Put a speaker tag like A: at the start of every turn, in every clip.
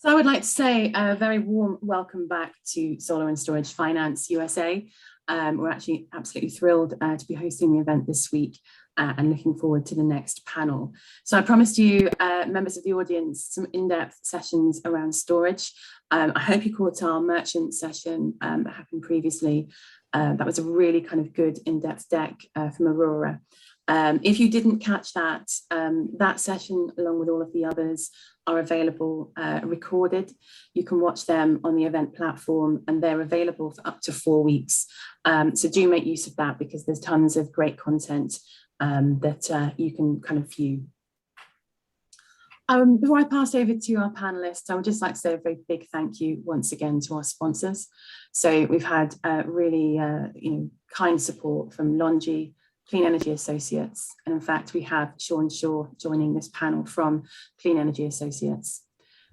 A: So I would like to say a very warm welcome back to Solar and Storage Finance USA. We're actually absolutely thrilled to be hosting the event this week and looking forward to the next panel. So I promised you, members of the audience, some in-depth sessions around storage. I hope you caught our merchant session that happened previously. That was a really kind of good in-depth deck from Aurora. If you didn't catch that, that session, along with all of the others, are available recorded. You can watch them on the event platform and they're available for up to 4 weeks. So do make use of that because there's tons of great content that you can kind of view. Before I pass over to our panelists, I would just like to say a very big thank you once again to our sponsors. So we've had really kind support from Longi, Clean Energy Associates. And in fact, we have Sean Shaw joining this panel from Clean Energy Associates.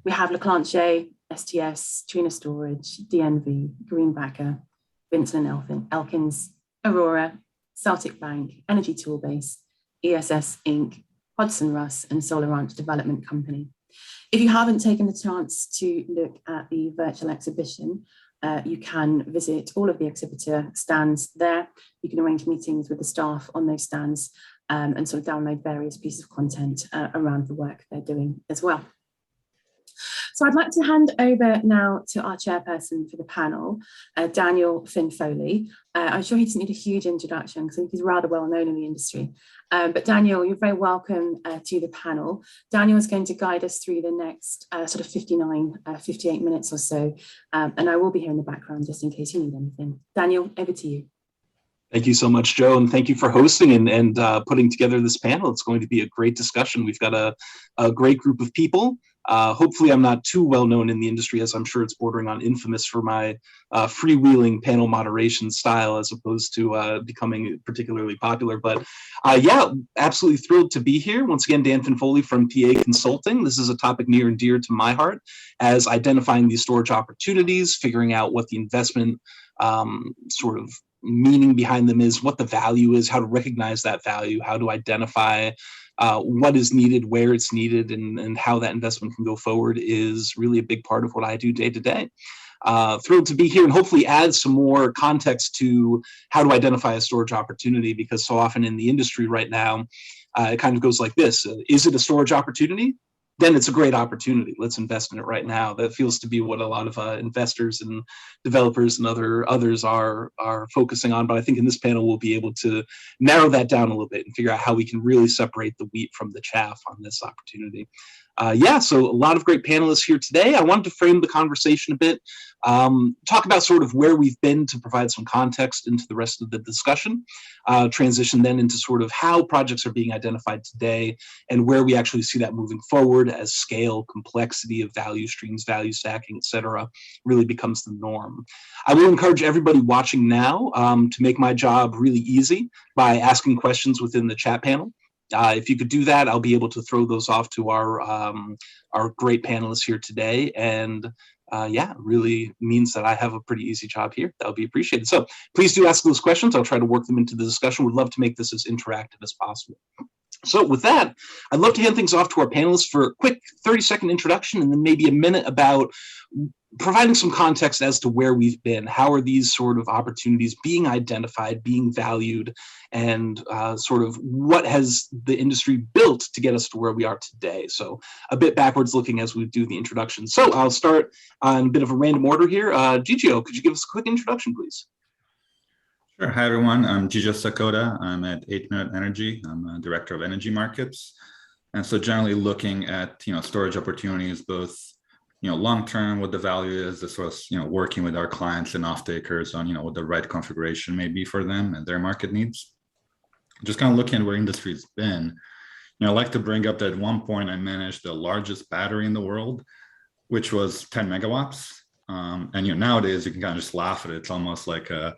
A: We have Leclanche, STS, Trina Storage, DNV, Greenbacker, Vincent and Elkins, Aurora, Celtic Bank, Energy Toolbase, ESS Inc., Hodson Russ, and Solar Ranch Development Company. If you haven't taken the chance to look at the virtual exhibition, you can visit all of the exhibitor stands there. You can arrange meetings with the staff on those stands and sort of download various pieces of content around the work they're doing as well. So I'd like to hand over now to our chairperson for the panel, Daniel Finn Foley. I'm sure he doesn't need a huge introduction because I think he's rather well known in the industry. But Daniel, you're very welcome to the panel. Daniel is going to guide us through the next sort of 58 minutes or so. And I will be here in the background just in case you need anything. Daniel, over to you.
B: Thank you so much, Joe, and thank you for hosting and putting together this panel. It's going to be a great discussion. We've got a great group of people. Hopefully I'm not too well known in the industry, as I'm sure it's bordering on infamous for my freewheeling panel moderation style as opposed to becoming particularly popular. But yeah, absolutely thrilled to be here. Once again, Dan Finfoley from PA Consulting. This is a topic near and dear to my heart, as identifying these storage opportunities, figuring out what the investment sort of meaning behind them is, what the value is, how to recognize that value, how to identify what is needed, where it's needed, and how that investment can go forward is really a big part of what I do day to day. Thrilled to be here and hopefully add some more context to how to identify a storage opportunity, because so often in the industry right now, it kind of goes like this. Is it a storage opportunity? Then it's a great opportunity. Let's invest in it right now. That feels to be what a lot of investors and developers and others are focusing on. But I think in this panel, we'll be able to narrow that down a little bit and figure out how we can really separate the wheat from the chaff on this opportunity. Yeah, so a lot of great panelists here today. I wanted to frame the conversation a bit, talk about sort of where we've been to provide some context into the rest of the discussion, transition then into sort of how projects are being identified today and where we actually see that moving forward as scale, complexity of value streams, value stacking, et cetera, really becomes the norm. I will encourage everybody watching now to make my job really easy by asking questions within the chat panel. If you could do that, I'll be able to throw those off to our great panelists here today. And yeah, really means that I have a pretty easy job here. That would be appreciated. So please do ask those questions. I'll try to work them into the discussion. Would love to make this as interactive as possible. So with that, I'd love to hand things off to our panelists for a quick 30-second introduction and then maybe a minute about providing some context as to where we've been. How are these sort of opportunities being identified, being valued, and sort of what has the industry built to get us to where we are today? So a bit backwards looking as we do the introduction. So I'll start on a bit of a random order here. Gigio, could you give us a quick introduction, please?
C: Sure. Hi, everyone. I'm Gigio Sakota. I'm at 8 Minute Energy. I'm a director of energy markets. And so generally looking at, storage opportunities, both, long-term, what the value is, as well as, working with our clients and off-takers on, what the right configuration may be for them and their market needs. Just kind of looking at where industry's been, I like to bring up that at one point I managed the largest battery in the world, which was 10 megawatts. And nowadays you can kind of just laugh at it. It's almost like a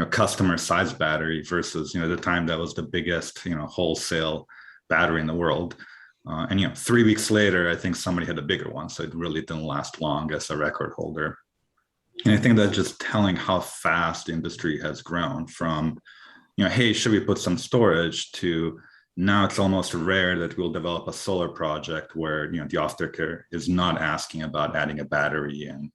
C: customer size battery versus the time that was the biggest wholesale battery in the world. And 3 weeks later, I think somebody had a bigger one, so it really didn't last long as a record holder. And I think that's just telling how fast the industry has grown from hey, should we put some storage to Now it's almost rare that we'll develop a solar project where the off-taker is not asking about adding a battery, and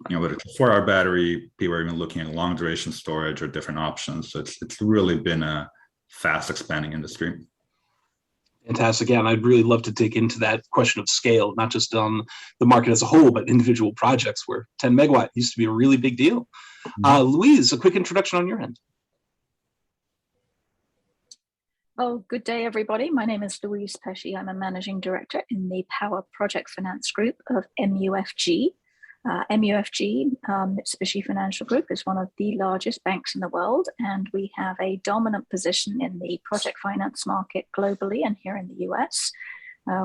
C: whether it's a 4-hour battery, people are even looking at long duration storage or different options. So it's really been a fast expanding industry.
B: Fantastic. Yeah, and I'd really love to dig into that question of scale, not just on the market as a whole, but individual projects where 10 megawatt used to be a really big deal. Louise, a quick introduction on your end.
D: Oh, good day, everybody. My name is Louise Pesci. I'm a managing director in the Power Project Finance Group of MUFG. MUFG, Mitsubishi Financial Group, is one of the largest banks in the world, and we have a dominant position in the project finance market globally and here in the US.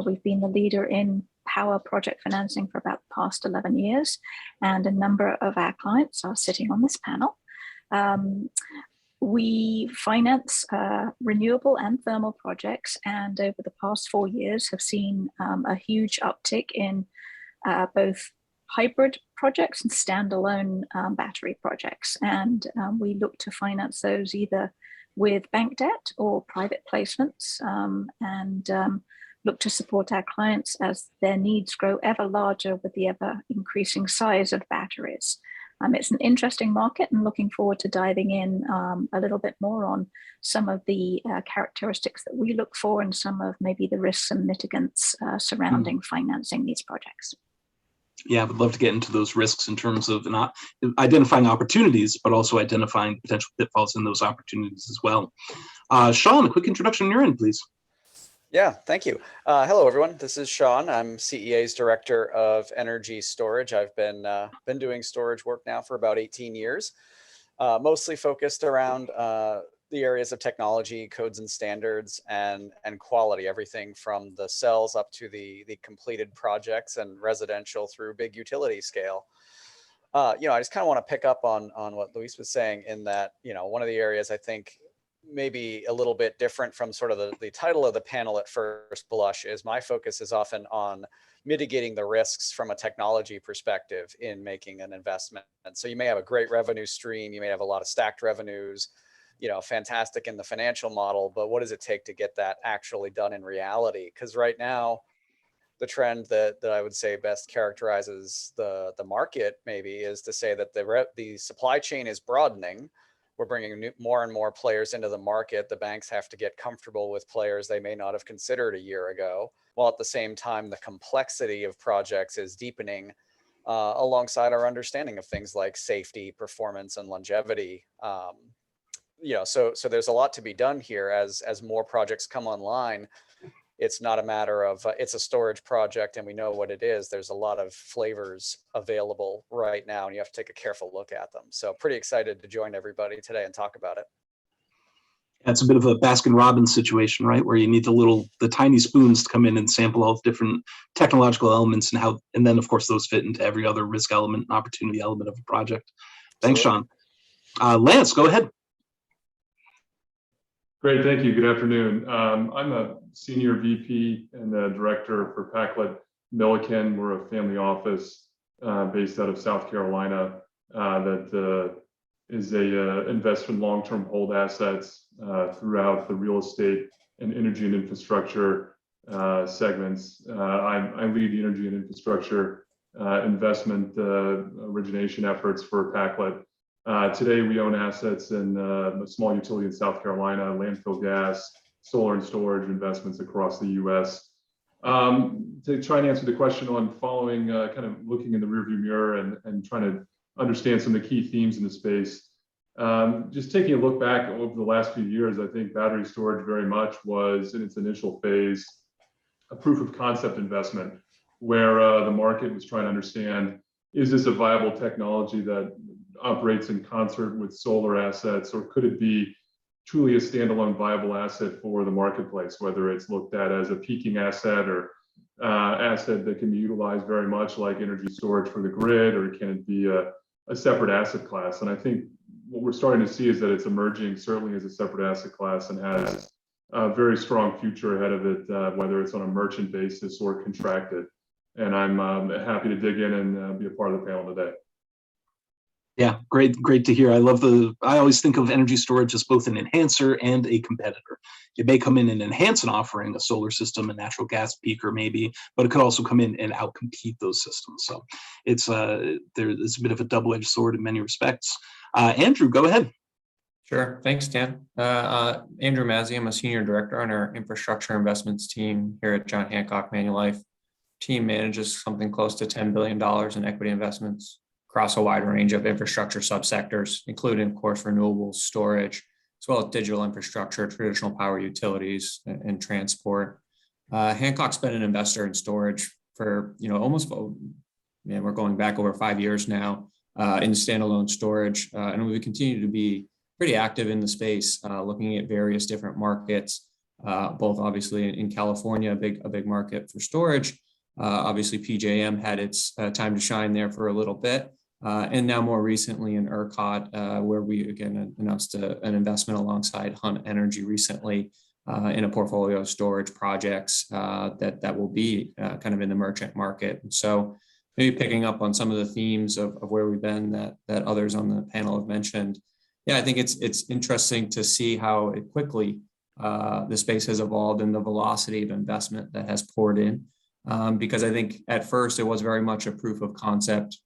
D: We've been the leader in power project financing for about the past 11 years, and a number of our clients are sitting on this panel. We finance renewable and thermal projects, and over the past 4 years have seen a huge uptick in both hybrid projects and standalone battery projects. And we look to finance those either with bank debt or private placements, and look to support our clients as their needs grow ever larger with the ever increasing size of batteries. It's an interesting market, and looking forward to diving in a little bit more on some of the characteristics that we look for and some of maybe the risks and mitigants surrounding financing these projects.
B: Yeah, I would love to get into those risks in terms of not identifying opportunities, but also identifying potential pitfalls in those opportunities as well. Sean, a quick introduction on your end, please.
E: Yeah, thank you. Hello, everyone. This is Sean. I'm CEA's Director of Energy Storage. I've been doing storage work now for about 18 years, mostly focused around the areas of technology, codes and standards, and quality, everything from the cells up to the completed projects and residential through big utility scale. I just kind of want to pick up on what Luis was saying in that, one of the areas I think maybe a little bit different from sort of the title of the panel at first blush is my focus is often on mitigating the risks from a technology perspective in making an investment. And so you may have a great revenue stream, you may have a lot of stacked revenues, fantastic in the financial model, but what does it take to get that actually done in reality? Because right now, the trend that I would say best characterizes the market maybe is to say that the supply chain is broadening. We're bringing more and more players into the market. The banks have to get comfortable with players they may not have considered a year ago, while at the same time, the complexity of projects is deepening alongside our understanding of things like safety, performance, and longevity. So there's a lot to be done here as more projects come online. It's not a matter of it's a storage project and we know what it is. There's a lot of flavors available right now, and you have to take a careful look at them. So pretty excited to join everybody today and talk about it.
B: It's a bit of a Baskin Robbins situation, right? Where you need the tiny spoons to come in and sample all the different technological elements and then of course those fit into every other risk element and opportunity element of a project. Thanks, Sean. Lance, go ahead.
F: Great, thank you. Good afternoon. I'm a senior VP and director for Packlet Milliken. We're a family office based out of South Carolina that is a investment long-term hold assets throughout the real estate and energy and infrastructure segments. I lead the energy and infrastructure investment origination efforts for Packlet. Today, we own assets in a small utility in South Carolina, landfill gas, solar and storage investments across the US. To try and answer the question on following, kind of looking in the rearview mirror and trying to understand some of the key themes in the space. Just taking a look back over the last few years, I think battery storage very much was in its initial phase, a proof of concept investment where the market was trying to understand, is this a viable technology that operates in concert with solar assets, or could it be truly a standalone viable asset for the marketplace, whether it's looked at as a peaking asset or asset that can be utilized very much like energy storage for the grid, or can it be a separate asset class? And I think what we're starting to see is that it's emerging certainly as a separate asset class and has a very strong future ahead of it, whether it's on a merchant basis or contracted. And I'm happy to dig in and be a part of the panel today.
B: Yeah, great to hear. I always think of energy storage as both an enhancer and a competitor. It may come in and enhance an offering, a solar system, a natural gas peaker maybe, but it could also come in and outcompete those systems. So it's there's a bit of a double-edged sword in many respects. Andrew, go ahead.
G: Sure. Thanks, Dan. Andrew Mazzy, I'm a senior director on our infrastructure investments team here at John Hancock Manulife. Team manages something close to $10 billion in equity investments across a wide range of infrastructure subsectors, including, of course, renewables, storage, as well as digital infrastructure, traditional power utilities, and transport. Hancock's been an investor in storage for, almost, we're going back over 5 years now in standalone storage, and we continue to be pretty active in the space, looking at various different markets, both obviously in California, a big market for storage. Obviously, PJM had its time to shine there for a little bit. And now more recently in ERCOT, where we again announced an investment alongside Hunt Energy recently in a portfolio of storage projects that will be kind of in the merchant market. And so maybe picking up on some of the themes of where we've been that others on the panel have mentioned. Yeah, I think it's interesting to see how quickly the space has evolved and the velocity of investment that has poured in. Because I think at first it was very much a proof of concept.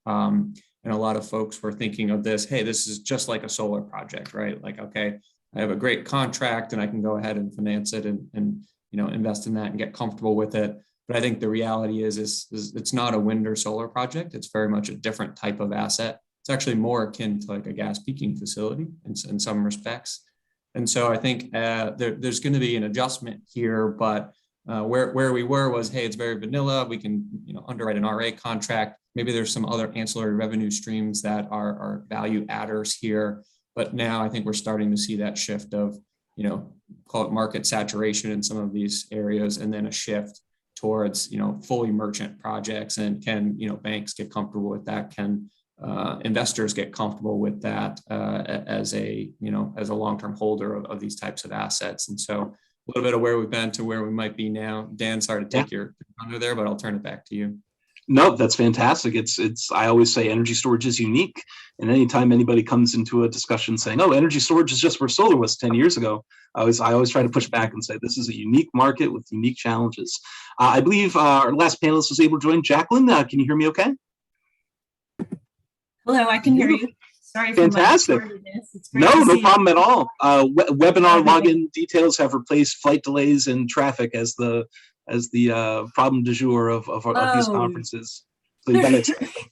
G: And a lot of folks were thinking of this, hey, this is just like a solar project, right? Like, okay, I have a great contract and I can go ahead and finance it and invest in that and get comfortable with it. But I think the reality is it's not a wind or solar project. It's very much a different type of asset. It's actually more akin to like a gas peaking facility in some respects. And so I think there's going to be an adjustment here, but where we were was, hey, it's very vanilla. We can underwrite an RA contract. Maybe there's some other ancillary revenue streams that are value adders here. But now I think we're starting to see that shift of, call it market saturation in some of these areas, and then a shift towards, fully merchant projects. And can, banks get comfortable with that? Can investors get comfortable with that as a long-term holder of these types of assets? And so a little bit of where we've been to where we might be now. Dan, sorry to take your thunder there, but I'll turn it back to you.
B: No, that's fantastic. I always say energy storage is unique. And anytime anybody comes into a discussion saying, oh, energy storage is just where solar was 10 years ago, I always try to push back and say, this is a unique market with unique challenges. I believe our last panelist was able to join. Jacqueline, can you hear me okay?
H: Hello, I can hear you. Sorry for
B: fantastic. No problem at all. Webinar login details have replaced flight delays and traffic as the problem du jour of these conferences. So you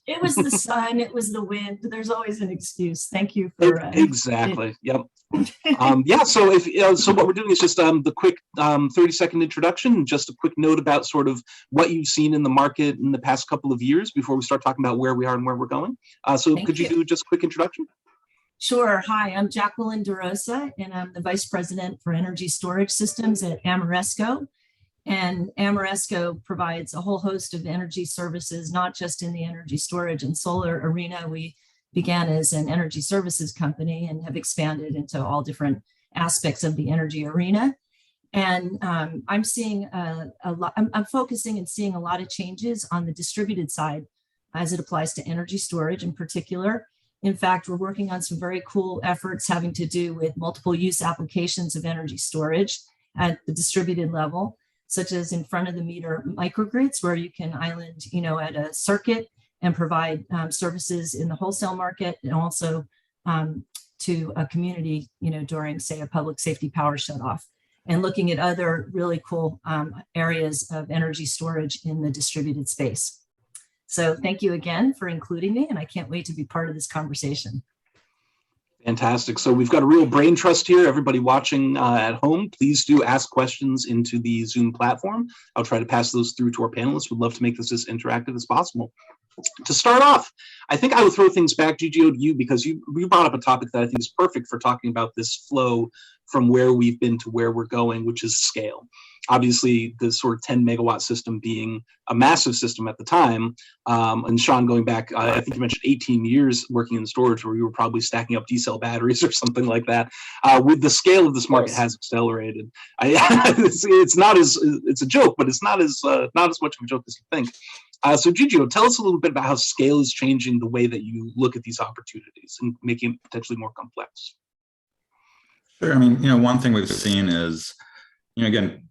H: it was the sun, it was the wind. There's always an excuse. Thank you for
B: exactly. Yep. So what we're doing is just the quick 30-second introduction, just a quick note about sort of what you've seen in the market in the past couple of years before we start talking about where we are and where we're going. Could you do just a quick introduction?
H: Sure. Hi, I'm Jacqueline DeRosa, and I'm the Vice President for Energy Storage Systems at Ameresco. And Ameresco provides a whole host of energy services, not just in the energy storage and solar arena. We began as an energy services company and have expanded into all different aspects of the energy arena. And I'm seeing a lot, I'm focusing and seeing a lot of changes on the distributed side as it applies to energy storage in particular. In fact, we're working on some very cool efforts having to do with multiple use applications of energy storage at the distributed level, such as in front of the meter microgrids, where you can island, at a circuit and provide services in the wholesale market, and also to a community, during, say, a public safety power shutoff, and looking at other really cool areas of energy storage in the distributed space. So thank you again for including me, and I can't wait to be part of this conversation.
B: Fantastic. So we've got a real brain trust here. Everybody watching at home, please do ask questions into the Zoom platform. I'll try to pass those through to our panelists. We'd love to make this as interactive as possible. To start off, I think I would throw things back, GGO, to you, because you brought up a topic that I think is perfect for talking about this flow from where we've been to where we're going, which is scale. obviously the sort of 10 megawatt system being a massive system at the time. And Sean, going back, I think you mentioned 18 years working in storage, where you were probably stacking up D-cell batteries or something like that. With the scale of this market has accelerated. It's a joke, but it's not as much of a joke as you think. So Gigio, tell us a little bit about how scale is changing the way that you look at these opportunities and making it potentially more complex.
C: Sure. I mean, one thing we've seen is, again,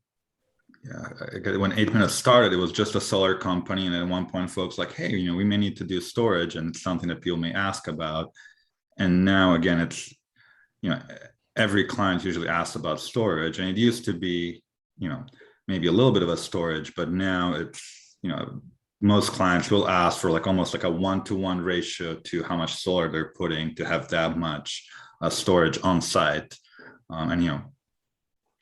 C: when 8 Minutes started, it was just a solar company. And at one point, folks like, hey, we may need to do storage, and it's something that people may ask about. And now, again, it's, every client usually asks about storage. And it used to be, maybe a little bit of a storage, but now it's, most clients will ask for almost like a 1-to-1 ratio to how much solar they're putting to have that much storage on site. And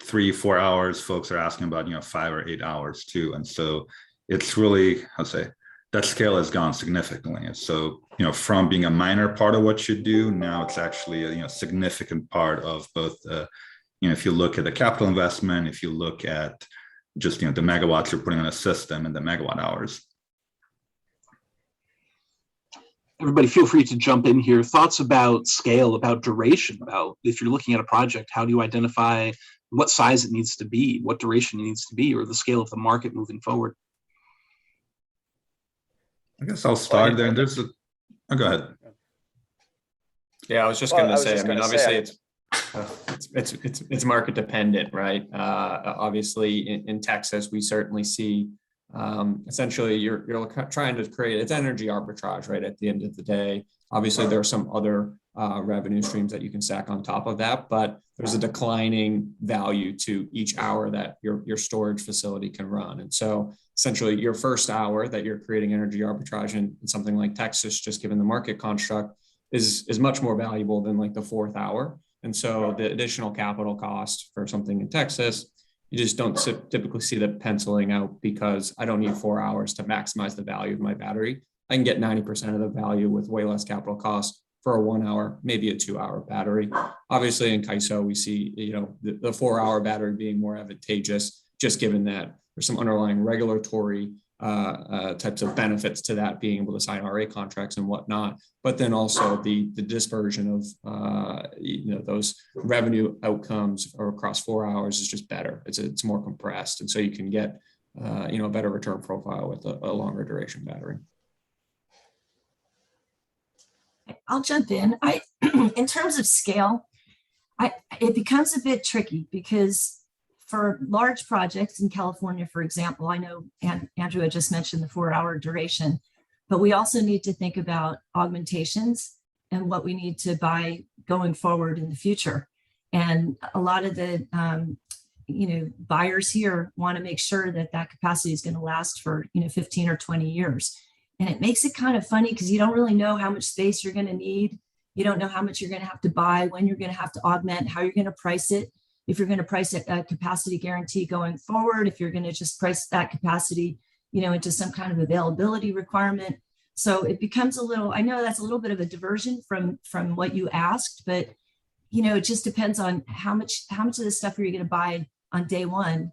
C: 3-4 hours, folks are asking about 5 or 8 hours too. And so it's really, that scale has gone significantly. And so from being a minor part of what you do, now it's actually a significant part of both if you look at the capital investment, if you look at just the megawatts you're putting on a system and the megawatt hours.
B: Everybody feel free to jump in here. Thoughts about scale, about duration, about if you're looking at a project, how do you identify what size it needs to be, what duration it needs to be, or the scale of the market moving forward?
C: I guess I'll start there. Go ahead.
G: Yeah, I was just going to say, I mean, obviously it's market dependent, right? Obviously in Texas, we certainly see essentially you're trying to create, it's energy arbitrage, right? At the end of the day, obviously there are some other revenue streams that you can stack on top of that, but there's a declining value to each hour that your storage facility can run. And so essentially your first hour that you're creating energy arbitrage in something like Texas, just given the market construct, is much more valuable than like the fourth hour. And so the additional capital cost for something in Texas, you just don't typically see that penciling out, because I don't need 4 hours to maximize the value of my battery. I can get 90% of the value with way less capital cost for a 1 hour, maybe a 2 hour battery. Obviously in CAISO, we see, the 4 hour battery being more advantageous, just given that there's some underlying regulatory types of benefits to that, being able to sign RA contracts and whatnot, but then also the dispersion of those revenue outcomes across 4 hours is just better. It's more compressed, and so you can get a better return profile with a longer duration battery.
H: I'll jump in. In terms of scale, it becomes a bit tricky, because for large projects in California, for example, I know Andrew had just mentioned the 4 hour duration, but we also need to think about augmentations and what we need to buy going forward in the future. And a lot of the buyers here want to make sure that capacity is going to last for 15 or 20 years. And it makes it kind of funny, because you don't really know how much space you're going to need. You don't know how much you're going to have to buy, when you're going to have to augment, how you're going to price it. If you're going to price a capacity guarantee going forward, if you're going to just price that capacity, into some kind of availability requirement. So it becomes a little, I know that's a little bit of a diversion from what you asked, but it just depends on how much of this stuff are you going to buy on day one,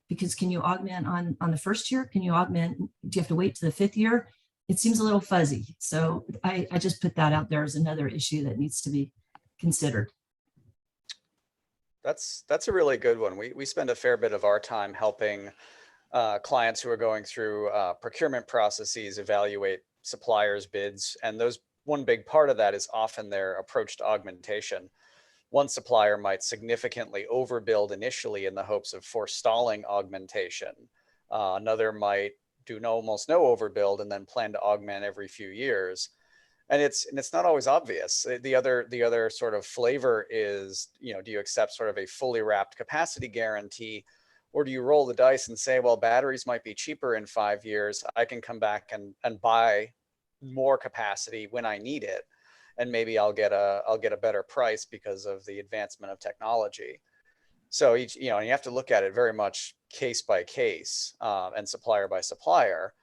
H: because can you augment on the first year? Can you augment? Do you have to wait to the fifth year? It seems a little fuzzy. So I just put that out there as another issue that needs to be considered.
E: That's a really good one. We spend a fair bit of our time helping clients who are going through procurement processes evaluate suppliers' bids. And one big part of that is often their approach to augmentation. One supplier might significantly overbuild initially in the hopes of forestalling augmentation. Another might do almost no overbuild and then plan to augment every few years. And it's not always obvious. The other sort of flavor is, do you accept sort of a fully wrapped capacity guarantee, or do you roll the dice and say, well, batteries might be cheaper in 5 years. I can come back and buy more capacity when I need it, and maybe I'll get a better price because of the advancement of technology. So you have to look at it very much case by case and supplier by supplier.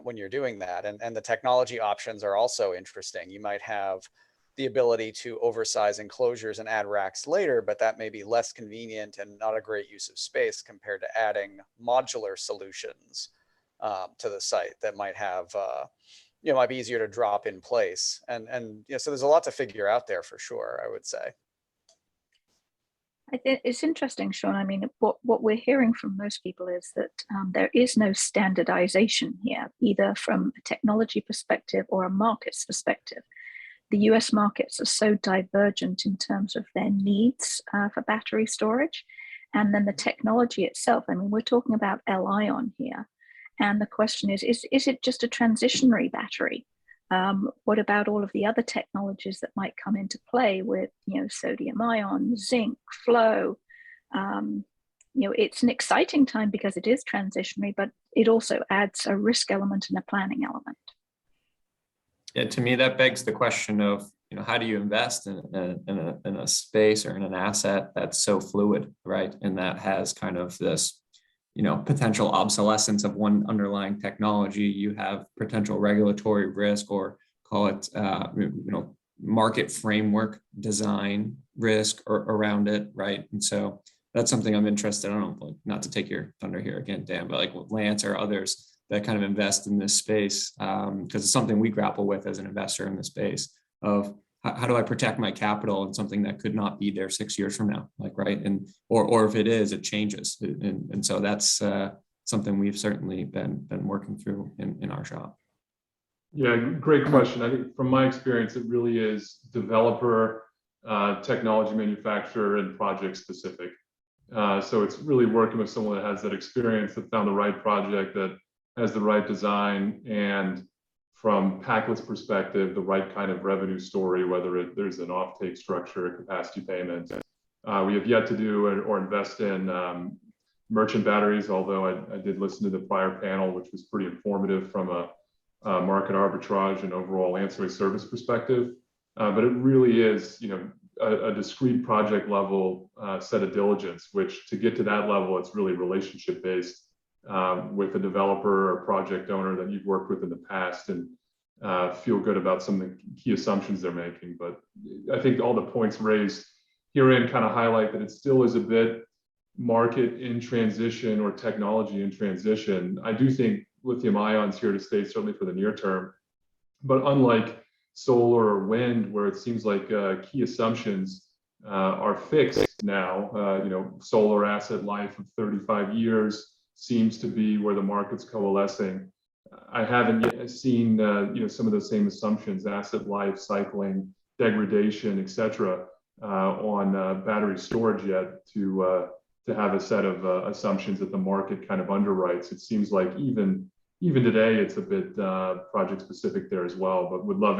E: When you're doing that. And the technology options are also interesting. You might have the ability to oversize enclosures and add racks later, but that may be less convenient and not a great use of space compared to adding modular solutions to the site that might have, might be easier to drop in place. And so there's a lot to figure out there for sure, I would say.
D: I think it's interesting, Sean. I mean, what we're hearing from most people is that there is no standardization here, either from a technology perspective or a markets perspective. The US markets are so divergent in terms of their needs for battery storage. And then the technology itself, I mean, we're talking about Li-ion here. And the question is it just a transitionary battery? What about all of the other technologies that might come into play with, sodium ion, zinc, flow? It's an exciting time because it is transitionary, but it also adds a risk element and a planning element.
G: Yeah, to me, that begs the question of, how do you invest in a space or in an asset that's so fluid, right? And that has kind of this, potential obsolescence of one underlying technology. You have potential regulatory risk, or call it, market framework design risk around it, right? And so that's something I'm interested in. I don't know, not to take your thunder here again, Dan, but like with Lance or others that kind of invest in this space, because it's something we grapple with as an investor in the space of how do I protect my capital in something that could not be there 6 years from now, like, right? And or if it is, it changes, and so that's something we've certainly been working through in our shop.
F: Yeah, great question. I think from my experience, it really is developer, technology manufacturer, and project specific. So it's really working with someone that has that experience, that found the right project, that has the right design, and from Packlet's perspective, the right kind of revenue story, whether there's an offtake structure, capacity payment. We have yet to do or invest in merchant batteries, although I did listen to the prior panel, which was pretty informative from a market arbitrage and overall ancillary service perspective. But it really is, a discrete project level set of diligence, which to get to that level, it's really relationship based. With a developer or project owner that you've worked with in the past, and feel good about some of the key assumptions they're making. But I think all the points raised herein kind of highlight that it still is a bit market in transition or technology in transition. I do think lithium ion's here to stay, certainly for the near term. But unlike solar or wind, where it seems like key assumptions are fixed now, solar asset life of 35 years, seems to be where the market's coalescing. I haven't yet seen, some of those same assumptions, asset life, cycling, degradation, etc., on battery storage yet to have a set of assumptions that the market kind of underwrites. It seems like even today, it's a bit project specific there as well. But would love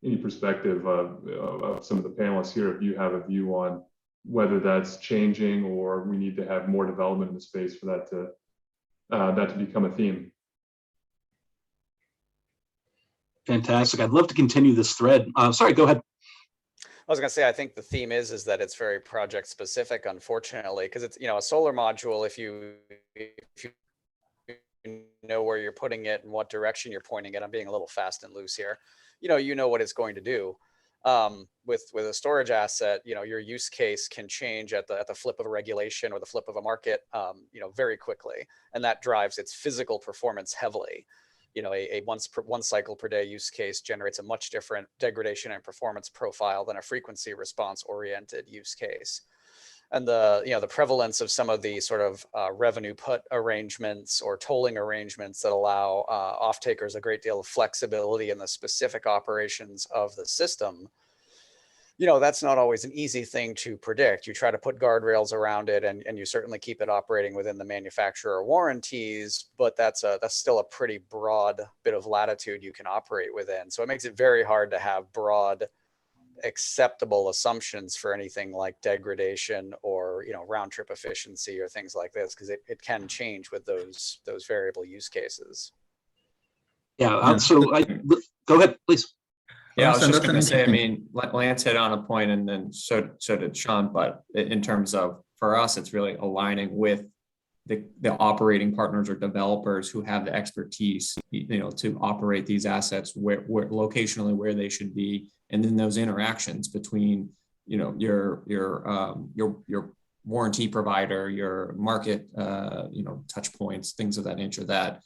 F: any perspective of some of the panelists here if you have a view on whether that's changing or we need to have more development in the space for that to become a theme.
B: Fantastic. I'd love to continue this thread. Sorry, go ahead.
E: I was going to say, I think the theme is that it's very project specific, unfortunately, because it's, a solar module, if you know where you're putting it and what direction you're pointing it, I'm being a little fast and loose here, you know what it's going to do. With a storage asset, your use case can change at the flip of a regulation or the flip of a market, very quickly, and that drives its physical performance heavily. A one cycle per day use case generates a much different degradation and performance profile than a frequency response oriented use case. And the prevalence of some of the sort of revenue put arrangements or tolling arrangements that allow off-takers a great deal of flexibility in the specific operations of the system, that's not always an easy thing to predict. You try to put guardrails around it, and you certainly keep it operating within the manufacturer warranties, but that's still a pretty broad bit of latitude you can operate within. So it makes it very hard to have broad acceptable assumptions for anything like degradation or round trip efficiency or things like this, because it can change with those variable use cases.
B: Yeah. So go ahead, please.
G: Yeah, I was just going to say, I mean, Lance hit on a point, and then so did Sean. But in terms of, for us, it's really aligning with the operating partners or developers who have the expertise, to operate these assets where locationally where they should be, and then those interactions between, your warranty provider, your market, touch points, things of that nature. That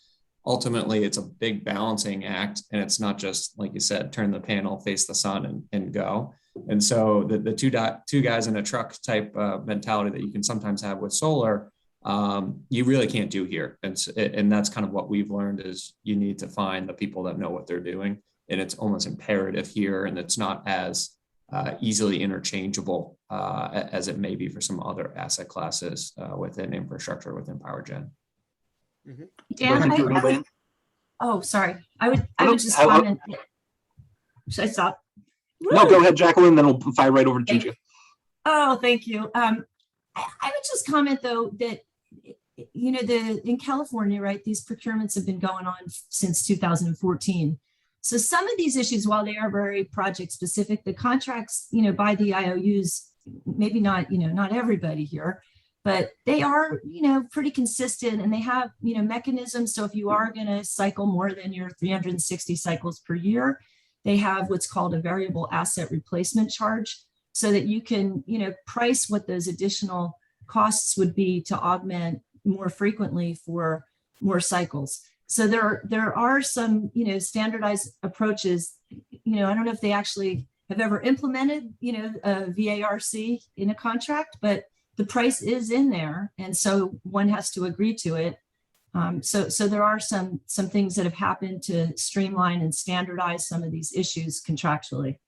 G: ultimately it's a big balancing act, and it's not just, like you said, turn the panel, face the sun, and go. And so the two guys in a truck type mentality that you can sometimes have with solar, you really can't do here. And that's kind of what we've learned, is you need to find the people that know what they're doing. And it's almost imperative here, and it's not as easily interchangeable as it may be for some other asset classes within infrastructure, within power gen.
E: Mm-hmm.
H: Dan, sorry. I would just comment. Should I stop?
B: No, go ahead, Jacqueline, then we'll fire right over to Gigi.
H: Oh, thank you. I would just comment, though, that, in California, right, these procurements have been going on since 2014. So some of these issues, while they are very project specific, the contracts, by the IOUs, maybe not, not everybody here, but they are, pretty consistent, and they have, mechanisms. So if you are going to cycle more than your 360 cycles per year, they have what's called a variable asset replacement charge, so that you can, price what those additional costs would be to augment more frequently for more cycles. So there are some, standardized approaches. I don't know if they actually have ever implemented, a VARC in a contract, but the price is in there, and so one has to agree to it. So there are some things that have happened to streamline and standardize some of these issues contractually.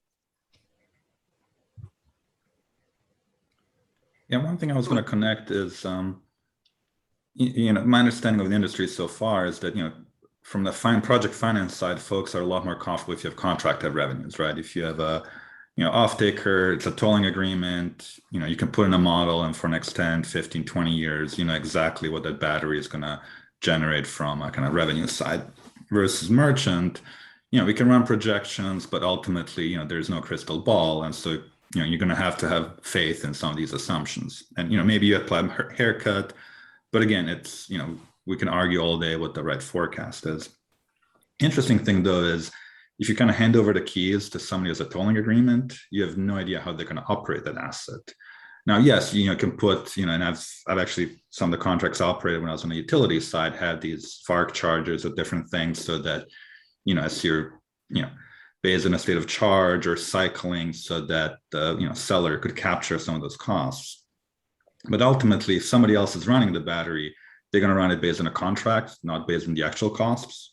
C: Yeah, one thing I was going to connect is, my understanding of the industry so far is that, from the project finance side, folks are a lot more comfortable if you have contracted revenues, right? If you have a, off-taker, it's a tolling agreement, you can put in a model, and for the next 10, 15, 20 years, exactly what that battery is going to generate from a kind of revenue side. Versus merchant, we can run projections, but ultimately, there's no crystal ball. And so, you're going to have faith in some of these assumptions. And, maybe you apply a haircut, but again, it's, we can argue all day what the right forecast is. Interesting thing, though, is if you kind of hand over the keys to somebody as a tolling agreement, you have no idea how they're going to operate that asset. Now, yes, can put, and I've actually, some of the contracts operated when I was on the utility side had these FARC charges of different things, so that, as you're, based in a state of charge or cycling, so that the, seller could capture some of those costs. But ultimately, if somebody else is running the battery, they're going to run it based on a contract, not based on the actual costs.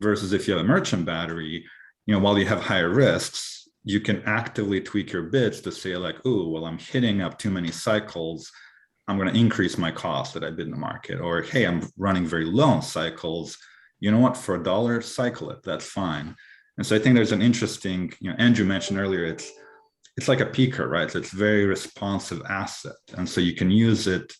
C: Versus if you have a merchant battery, while you have higher risks, you can actively tweak your bids to say like, oh, well, I'm hitting up too many cycles, I'm going to increase my cost that I bid in the market. Or, hey, I'm running very low on cycles. You know what, for $1, cycle it, that's fine. And so I think there's an interesting, Andrew mentioned earlier, it's like a peaker, right? So it's very responsive asset. And so you can use it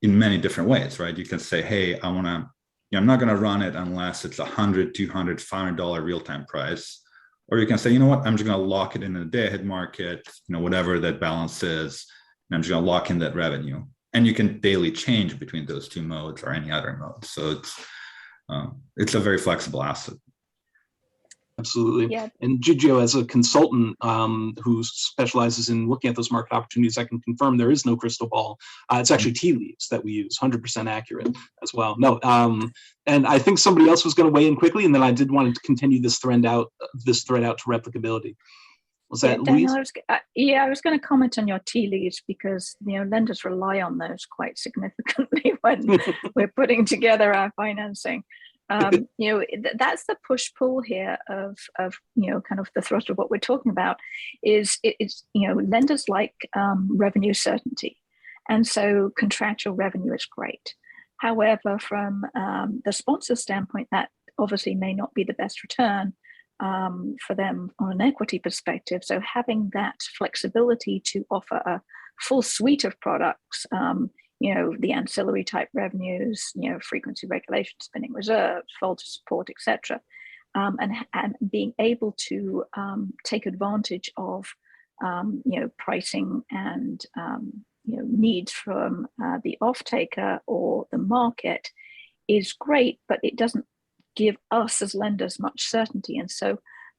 C: in many different ways, right? You can say, hey, I'm not going to run it unless it's $100, $200, $500 real-time price. Or you can say, you know what, I'm just going to lock it in a day-ahead market, whatever that balance is, and I'm just going to lock in that revenue. And you can daily change between those two modes or any other mode. So it's a very flexible asset.
B: Absolutely.
D: Yeah.
B: And Gigio, as a consultant who specializes in looking at those market opportunities, I can confirm there is no crystal ball. It's actually tea leaves that we use, 100% accurate as well. No, and I think somebody else was going to weigh in quickly, and then I did want to continue this thread out to replicability. Was that Louise?
D: I was going to comment on your tea leaves, because lenders rely on those quite significantly when we're putting together our financing. That's the push-pull here of kind of the thrust of what we're talking about. It's lenders like revenue certainty, and so contractual revenue is great. However, from the sponsor standpoint, that obviously may not be the best return for them on an equity perspective. So having that flexibility to offer a full suite of products, the ancillary type revenues, frequency regulation, spinning reserves, fault support, etc., and being able to take advantage of, pricing and needs from the off-taker or the market is great, but it doesn't give us as lenders much certainty. And so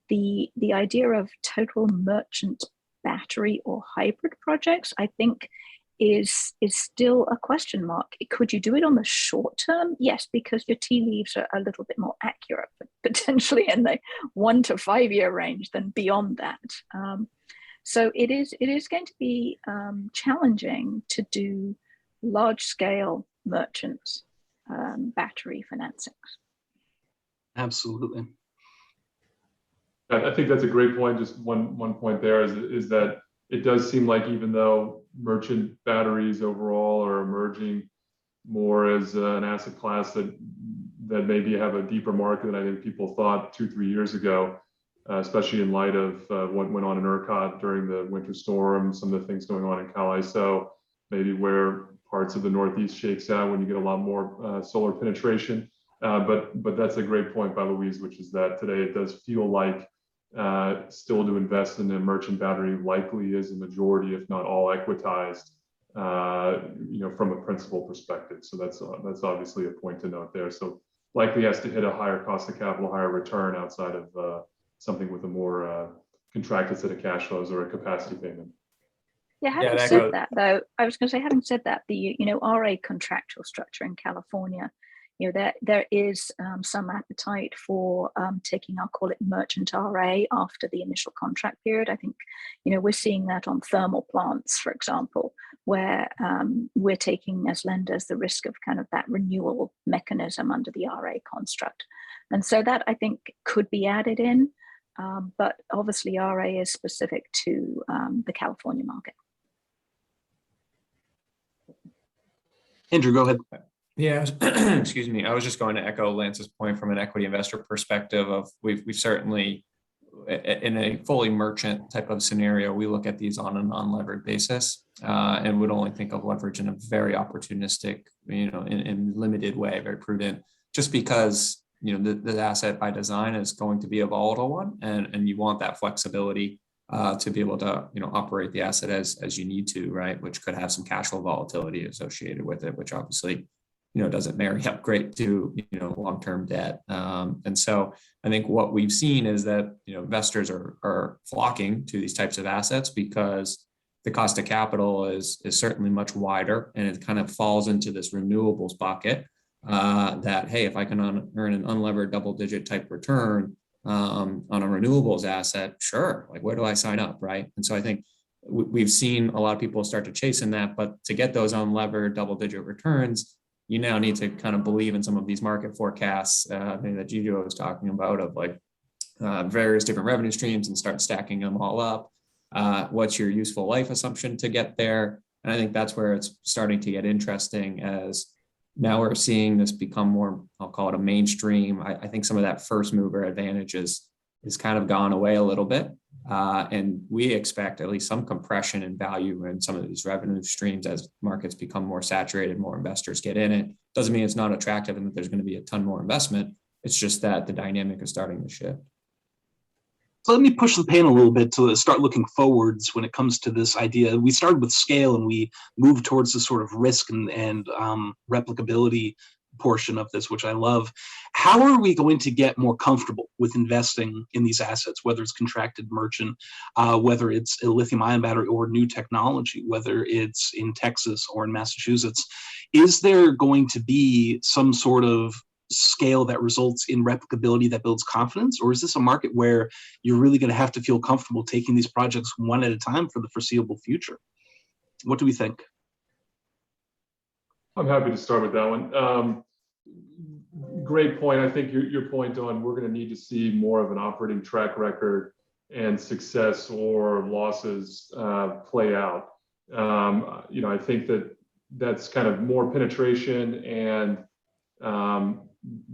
D: the idea of total merchant battery or hybrid projects, I think, is still a question mark. Could you do it on the short term? Yes, because your tea leaves are a little bit more accurate, but potentially in the 1 to 5 year range than beyond that. So it is going to be challenging to do large scale merchant battery financings.
B: Absolutely.
F: I think that's a great point. Just one point there is that it does seem like even though merchant batteries overall are emerging more as an asset class that maybe have a deeper market than I think people thought 2-3 years ago, especially in light of what went on in ERCOT during the winter storm, some of the things going on in CalISO, maybe where parts of the Northeast shakes out when you get a lot more solar penetration. But that's a great point by Louise, which is that today it does feel like still to invest in a merchant battery likely is a majority, if not all, equitized, from a principal perspective. So that's obviously a point to note there. So likely has to hit a higher cost of capital, higher return outside of something with a more contracted set of cash flows or a capacity payment.
D: Yeah, having said that, though, I was going to say, having said that, the RA contractual structure in California, there is some appetite for taking, I'll call it merchant RA after the initial contract period. I think, we're seeing that on thermal plants, for example, where we're taking as lenders the risk of kind of that renewal mechanism under the RA construct. And so that I think could be added in, but obviously RA is specific to the California market.
B: Andrew, go ahead.
G: Yeah, excuse me. I was just going to echo Lance's point from an equity investor perspective of we've certainly, in a fully merchant type of scenario, we look at these on a non-levered basis and would only think of leverage in a very opportunistic, in limited way, very prudent, just because, the asset by design is going to be a volatile one and you want that flexibility to be able to, operate the asset as you need to, right? Which could have some cash flow volatility associated with it, which obviously, doesn't marry up great to, long-term debt. And so I think what we've seen is that, investors are flocking to these types of assets because the cost of capital is certainly much wider, and it kind of falls into this renewables bucket that, hey, if I can earn an unlevered double-digit type return on a renewables asset, sure, like where do I sign up, right? And so I think we've seen a lot of people start to chase in that, but to get those unlevered double-digit returns, you now need to kind of believe in some of these market forecasts that Gijo was talking about of like various different revenue streams and start stacking them all up. What's your useful life assumption to get there? And I think that's where it's starting to get interesting as now we're seeing this become more, I'll call it a mainstream. I think some of that first mover advantage is kind of gone away a little bit. And we expect at least some compression in value in some of these revenue streams as markets become more saturated, more investors get in it. Doesn't mean it's not attractive and that there's going to be a ton more investment. It's just that the dynamic is starting to shift.
B: So let me push the pan a little bit to start looking forwards when it comes to this idea. We started with scale and we moved towards the sort of risk and replicability portion of this, which I love. How are we going to get more comfortable with investing in these assets, whether it's contracted merchant, whether it's a lithium ion battery or new technology, whether it's in Texas or in Massachusetts? Is there going to be some sort of scale that results in replicability that builds confidence? Or is this a market where you're really going to have to feel comfortable taking these projects one at a time for the foreseeable future? What do we think?
F: I'm happy to start with that one. Great point. I think your point on we're going to need to see more of an operating track record and success or losses play out. I think that's kind of more penetration and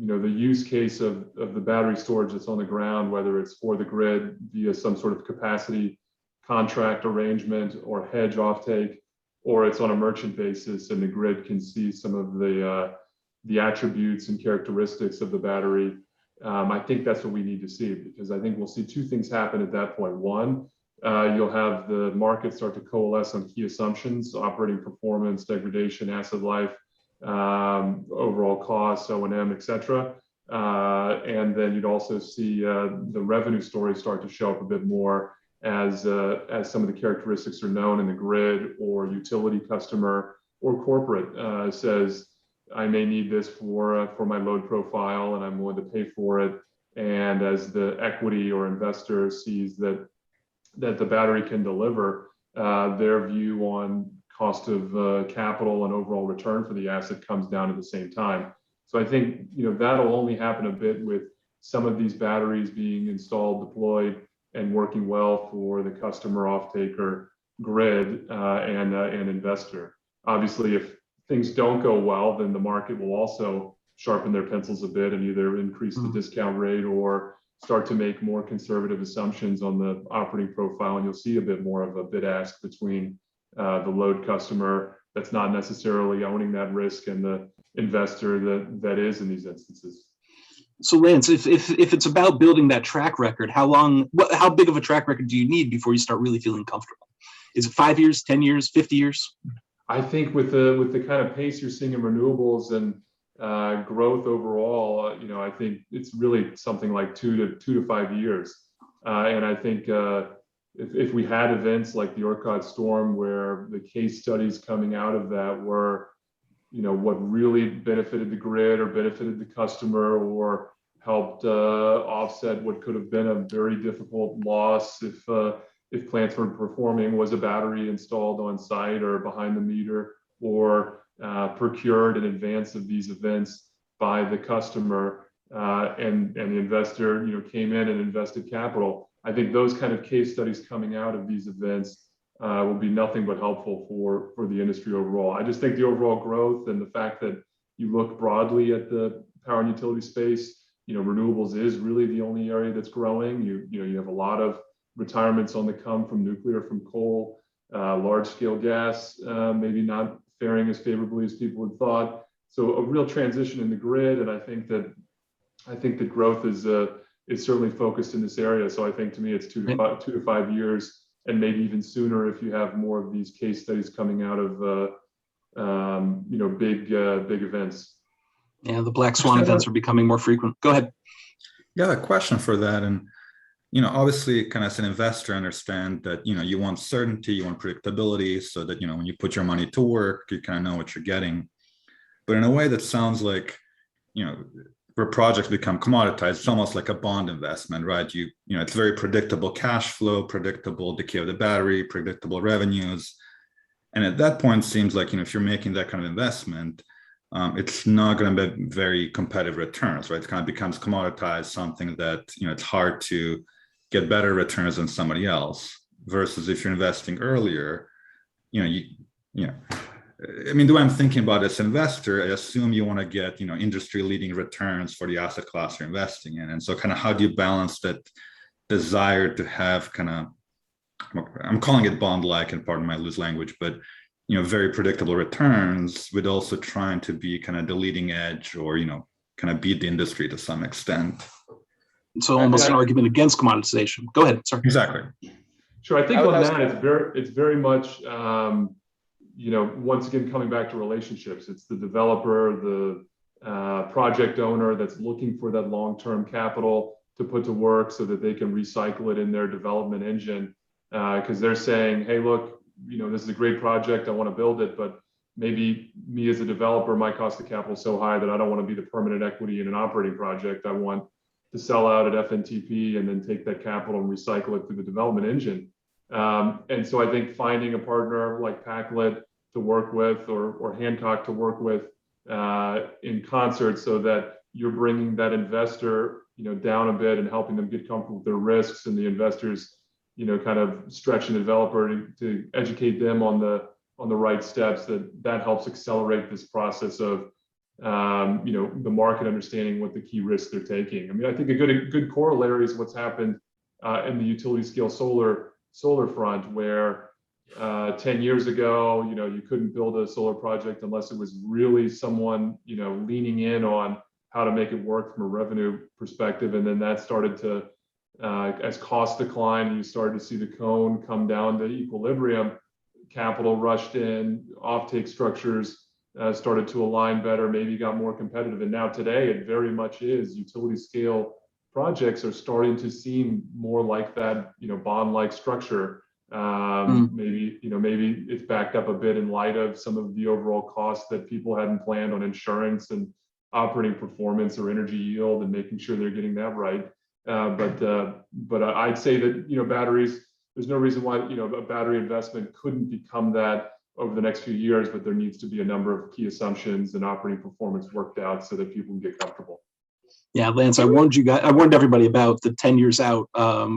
F: the use case of the battery storage that's on the ground, whether it's for the grid via some sort of capacity contract arrangement or hedge offtake, or it's on a merchant basis and the grid can see some of the attributes and characteristics of the battery. I think that's what we need to see, because I think we'll see two things happen at that point. One, you'll have the market start to coalesce on key assumptions: operating performance, degradation, asset life, overall costs, O&M, et cetera. And then you'd also see the revenue story start to show up a bit more as some of the characteristics are known in the grid or utility customer or corporate says, I may need this for my load profile and I'm willing to pay for it. And as the equity or investor sees that the battery can deliver, their view on cost of capital and overall return for the asset comes down at the same time. So I think that'll only happen a bit with some of these batteries being installed, deployed, and working well for the customer, off-taker, grid, and investor. Obviously, if things don't go well, then the market will also sharpen their pencils a bit and either increase the discount rate or start to make more conservative assumptions on the operating profile, and you'll see a bit more of a bid ask between the load customer that's not necessarily owning that risk and the investor that is in these instances.
B: So Lance, if it's about building that track record, how big of a track record do you need before you start really feeling comfortable? Is it 5 years, 10 years, 50 years?
F: I think with the kind of pace you're seeing in renewables and growth overall, I think it's really something like 2 to 5 years. And I think if we had events like the Orcod storm where the case studies coming out of that were, what really benefited the grid or benefited the customer or helped offset what could have been a very difficult loss if plants weren't performing, was a battery installed on site or behind the meter or procured in advance of these events by the customer and the investor came in and invested capital. I think those kind of case studies coming out of these events will be nothing but helpful for the industry overall. I just think the overall growth and the fact that you look broadly at the power and utility space, renewables is really the only area that's growing. You have a lot of retirements on the come from nuclear, from coal, large scale gas, maybe not faring as favorably as people had thought. So a real transition in the grid, and I think the growth is certainly focused in this area. So I think to me it's 2 to 5 years, and maybe even sooner if you have more of these case studies coming out of big events.
B: Yeah, the black swan events are becoming more frequent. Go ahead.
C: Yeah, a question for that. And obviously, kind of as an investor, understand that you want certainty, you want predictability, so that when you put your money to work, you kind of know what you're getting. But in a way that sounds like where projects become commoditized, it's almost like a bond investment, right? It's very predictable cash flow, predictable decay of the battery, predictable revenues. And at that point, it seems like, if you're making that kind of investment, it's not going to be very competitive returns, right? It kind of becomes commoditized, something that, it's hard to get better returns than somebody else, versus if you're investing earlier, the way I'm thinking about it as an investor, I assume you want to get, industry-leading returns for the asset class you're investing in. And so kind of how do you balance that desire to have kind of, I'm calling it bond-like, and pardon my loose language, but, very predictable returns with also trying to be kind of the leading edge or, kind of beat the industry to some extent.
B: So almost an argument against commoditization. Go ahead, sorry.
C: Exactly.
F: Sure, I think on that, it's very much, once again, coming back to relationships, it's the developer, the project owner that's looking for that long-term capital to put to work so that they can recycle it in their development engine. Because they're saying, hey, look, this is a great project, I want to build it, but maybe me as a developer, my cost of capital is so high that I don't want to be the permanent equity in an operating project. I want to sell out at FNTP and then take that capital and recycle it through the development engine. And so I think finding a partner like Packlet to work with or Hancock to work with in concert, so that you're bringing that investor down a bit and helping them get comfortable with their risks, and the investors kind of stretching the developer to educate them on the right steps, that helps accelerate this process of the market understanding what the key risks they're taking. I mean, I think a good corollary is what's happened in the utility scale solar front, where 10 years ago, you couldn't build a solar project unless it was really someone, leaning in on how to make it work from a revenue perspective. And then that started to As costs declined, you started to see the cone come down to equilibrium. Capital rushed in, offtake structures started to align better, maybe got more competitive. And now today, it very much is. Utility scale projects are starting to seem more like that, bond-like structure. Maybe it's backed up a bit in light of some of the overall costs that people hadn't planned on insurance and operating performance or energy yield, and making sure they're getting that right. But I'd say that batteries, there's no reason why a battery investment couldn't become that over the next few years, but there needs to be a number of key assumptions and operating performance worked out so that people can get comfortable.
B: Yeah, Lance, I warned everybody about the 10 years out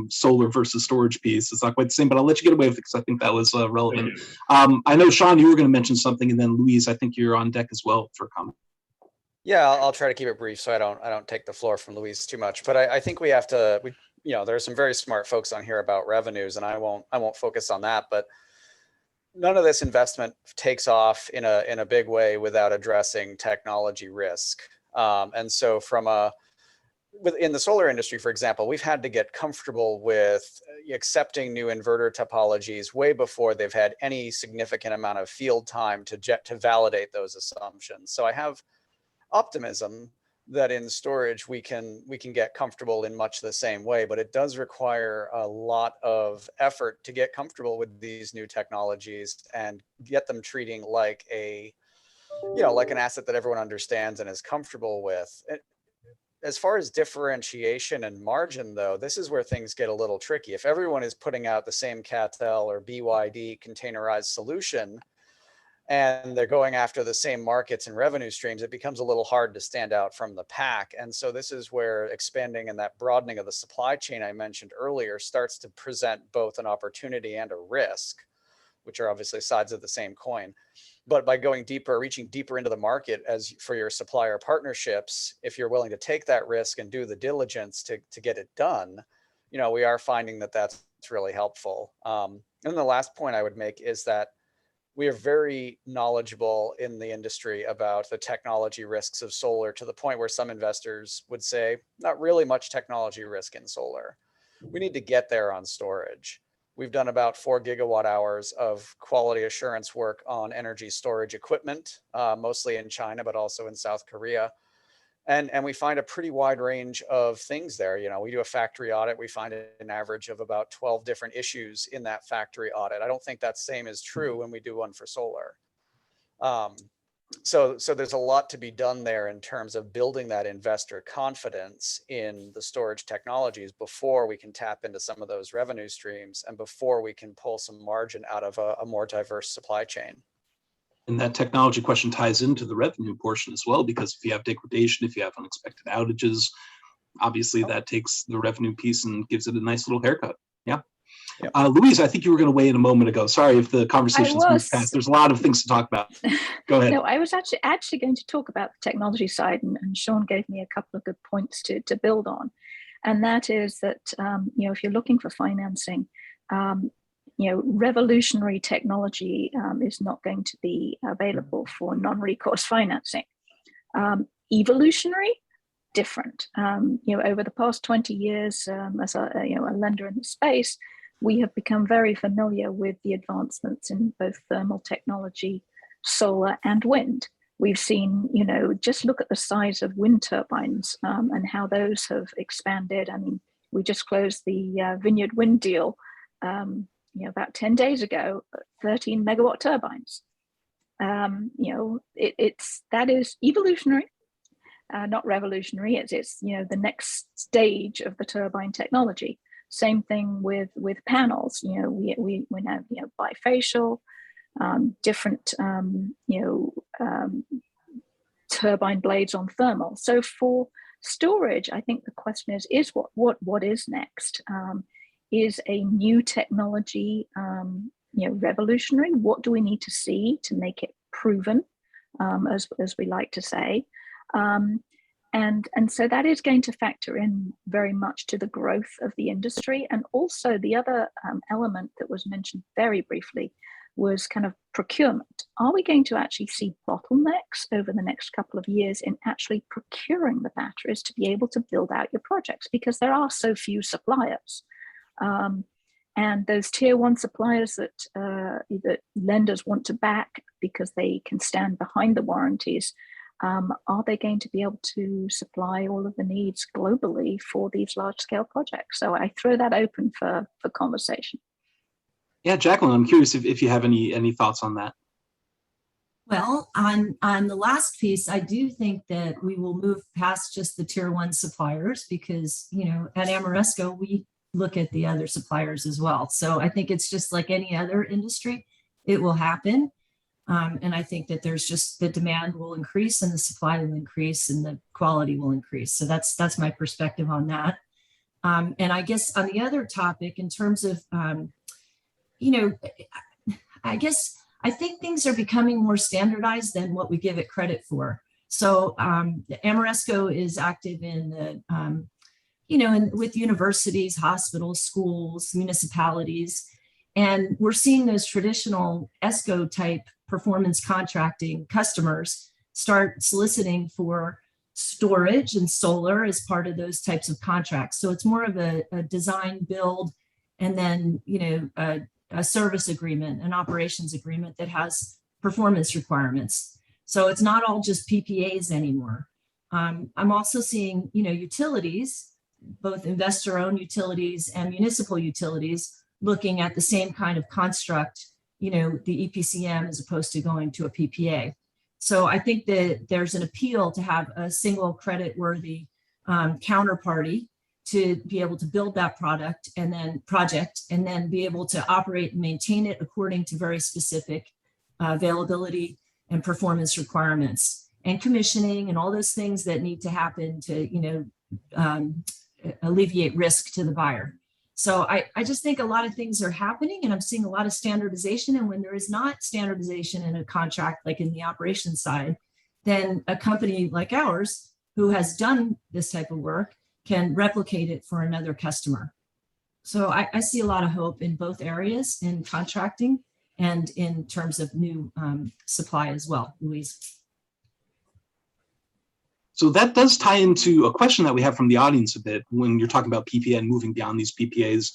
B: solar versus storage piece. It's not quite the same, but I'll let you get away with it because I think that was relevant. I know, Sean, you were going to mention something, and then Louise, I think you're on deck as well for a comment.
E: Yeah, I'll try to keep it brief so I don't take the floor from Louise too much. But I think we have to, there are some very smart folks on here about revenues, and I won't focus on that. But none of this investment takes off in a big way without addressing technology risk. And so in the solar industry, for example, we've had to get comfortable with accepting new inverter topologies way before they've had any significant amount of field time to validate those assumptions. So I have optimism that in storage we can get comfortable in much the same way, but it does require a lot of effort to get comfortable with these new technologies and get them treating like like an asset that everyone understands and is comfortable with. As far as differentiation and margin, though, this is where things get a little tricky. If everyone is putting out the same CATL or BYD containerized solution, and they're going after the same markets and revenue streams, it becomes a little hard to stand out from the pack. And so this is where expanding and that broadening of the supply chain I mentioned earlier starts to present both an opportunity and a risk, which are obviously sides of the same coin. But by going deeper, reaching deeper into the market as for your supplier partnerships, if you're willing to take that risk and do the diligence to get it done, we are finding that that's really helpful. And the last point I would make is that we are very knowledgeable in the industry about the technology risks of solar, to the point where some investors would say, not really much technology risk in solar. We need to get there on storage. We've done about 4 gigawatt hours of quality assurance work on energy storage equipment, mostly in China, but also in South Korea. And we find a pretty wide range of things there. We do a factory audit. We find an average of about 12 different issues in that factory audit. I don't think that same is true when we do one for solar. So there's a lot to be done there in terms of building that investor confidence in the storage technologies before we can tap into some of those revenue streams and before we can pull some margin out of a more diverse supply chain.
B: And that technology question ties into the revenue portion as well, because if you have degradation, if you have unexpected outages, obviously that takes the revenue piece and gives it a nice little haircut. Yeah. Yep. Louise, I think you were going to weigh in a moment ago. Sorry if the conversation's moved past. There's a lot of things to talk about. Go ahead.
D: No, I was actually going to talk about the technology side, and Sean gave me a couple of good points to build on. And that is that, if you're looking for financing, revolutionary technology is not going to be available for non-recourse financing. Evolutionary, different. Over the past 20 years, as a lender in the space, we have become very familiar with the advancements in both thermal technology, solar, and wind. We've seen, just look at the size of wind turbines and how those have expanded. I mean, we just closed the Vineyard Wind deal about 10 days ago, 13 megawatt turbines. That is evolutionary, not revolutionary. It's the next stage of the turbine technology. Same thing with panels. We now bifacial, different turbine blades on thermal. So for storage, I think the question is what is next? Is a new technology revolutionary? What do we need to see to make it proven, as we like to say? And so that is going to factor in very much to the growth of the industry. And also the other element that was mentioned very briefly was kind of procurement. Are we going to actually see bottlenecks over the next couple of years in actually procuring the batteries to be able to build out your projects? Because there are so few suppliers. And those tier one suppliers that lenders want to back because they can stand behind the warranties, are they going to be able to supply all of the needs globally for these large scale projects? So I throw that open for conversation.
B: Yeah, Jacqueline, I'm curious if you have any thoughts on that.
H: Well, on the last piece, I do think that we will move past just the tier one suppliers because, you know, at Ameresco, we look at the other suppliers as well. So I think it's just like any other industry, it will happen. And I think that there's just the demand will increase and the supply will increase and the quality will increase. So that's my perspective on that. And I guess on the other topic, in terms of, you know, I guess I think things are becoming more standardized than what we give it credit for. So Ameresco is active in the, you know, with universities, hospitals, schools, municipalities, and we're seeing those traditional ESCO type performance contracting customers start soliciting for storage and solar as part of those types of contracts. So it's more of a design build and then, you know, a service agreement, an operations agreement that has performance requirements. So it's not all just PPAs anymore. I'm also seeing, you know, utilities, both investor-owned utilities and municipal utilities, looking at the same kind of construct, you know, the EPCM as opposed to going to a PPA. So I think that there's an appeal to have a single credit-worthy counterparty to be able to build that project and then be able to operate and maintain it according to very specific availability and performance requirements and commissioning and all those things that need to happen to, you know, alleviate risk to the buyer. So I just think a lot of things are happening and I'm seeing a lot of standardization. And when there is not standardization in a contract, like in the operations side, then a company like ours who has done this type of work can replicate it for another customer. So I see a lot of hope in both areas, in contracting and in terms of new supply as well, Louise.
B: So that does tie into a question that we have from the audience a bit when you're talking about PPA and moving beyond these PPAs.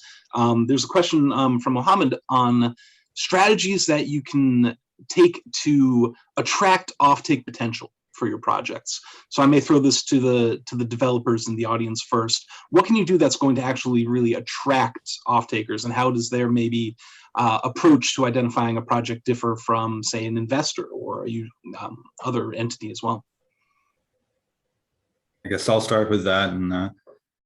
B: There's a question from Mohammed on strategies that you can take to attract offtake potential for your projects. So I may throw this to the developers in the audience first. What can you do that's going to actually really attract off-takers, and how does their maybe approach to identifying a project differ from, say, an investor or other entity as well?
C: I guess I'll start with that, and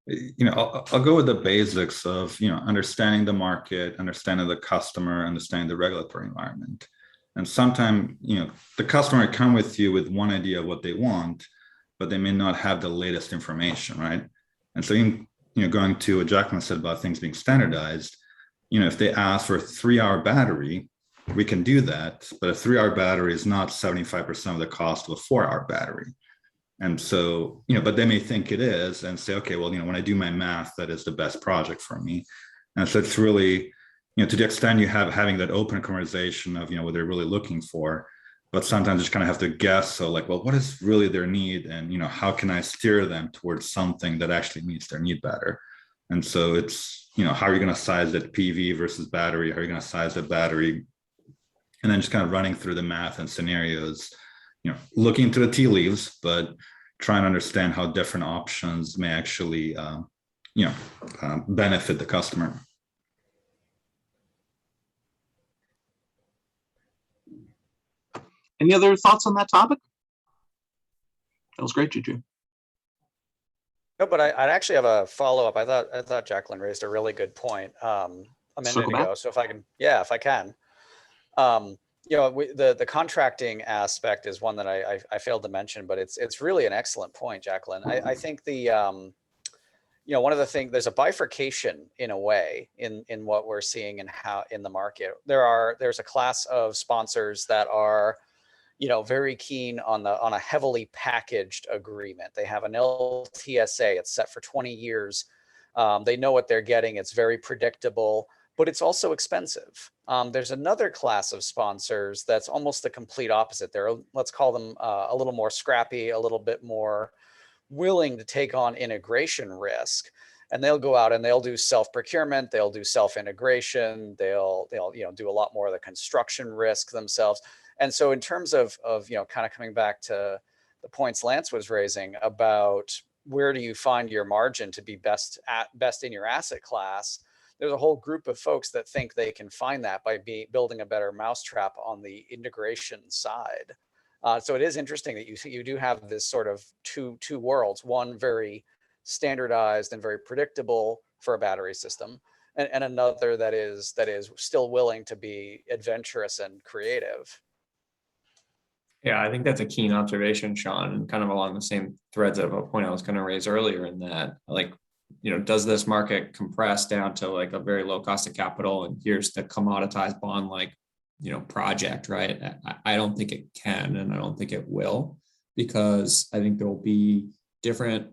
C: you know, I'll go with the basics of, you know, understanding the market, understanding the customer, understanding the regulatory environment. And sometimes, you know, the customer come with you with one idea of what they want, but they may not have the latest information, right? And so, you know, going to what Jacqueline said about things being standardized, you know, if they ask for a 3-hour battery, we can do that, but a 3-hour battery is not 75% of the cost of a 4-hour battery. And so, you know, but they may think it is and say, okay, well, you know, when I do my math, that is the best project for me. And so it's really, you know, to the extent you have having that open conversation of, you know, what they're really looking for, but sometimes you just kind of have to guess. So like, well, what is really their need? And, you know, how can I steer them towards something that actually meets their need better? And so it's, you know, how are you going to size that PV versus battery? How are you going to size that battery? And then just kind of running through the math and scenarios, you know, looking into the tea leaves, but trying to understand how different options may actually, you know, benefit the customer.
B: Any other thoughts on that topic? That was great, Juju.
E: No, but I actually have a follow-up. I thought Jacqueline raised a really good point a minute ago. So if I can, yeah, if I can. You know, the contracting aspect is one that I failed to mention, but it's really an excellent point, Jacqueline. I think the you know, one of the things, there's a bifurcation in a way in what we're seeing and how in the market. There's a class of sponsors that are, you know, very keen on a heavily packaged agreement. They have an LTSA, it's set for 20 years. They know what they're getting. It's very predictable. but it's also expensive. There's another class of sponsors that's almost the complete opposite. They're, let's call them a little more scrappy, a little bit more willing to take on integration risk. And they'll go out and they'll do self-procurement, they'll do self-integration, they'll do a lot more of the construction risk themselves. And so in terms of kind of coming back to the points Lance was raising about where do you find your margin to be best in your asset class, there's a whole group of folks that think they can find that by building a better mousetrap on the integration side. So it is interesting that you do have this sort of two worlds, one very standardized and very predictable for a battery system, and another that is still willing to be adventurous and creative.
G: Yeah, I think that's a keen observation, Sean, and kind of along the same threads of a point I was going to raise earlier in that, like, does this market compress down to like a very low cost of capital and here's the commoditized bond like, project, right? I don't think it can, and I don't think it will, because I think there will be different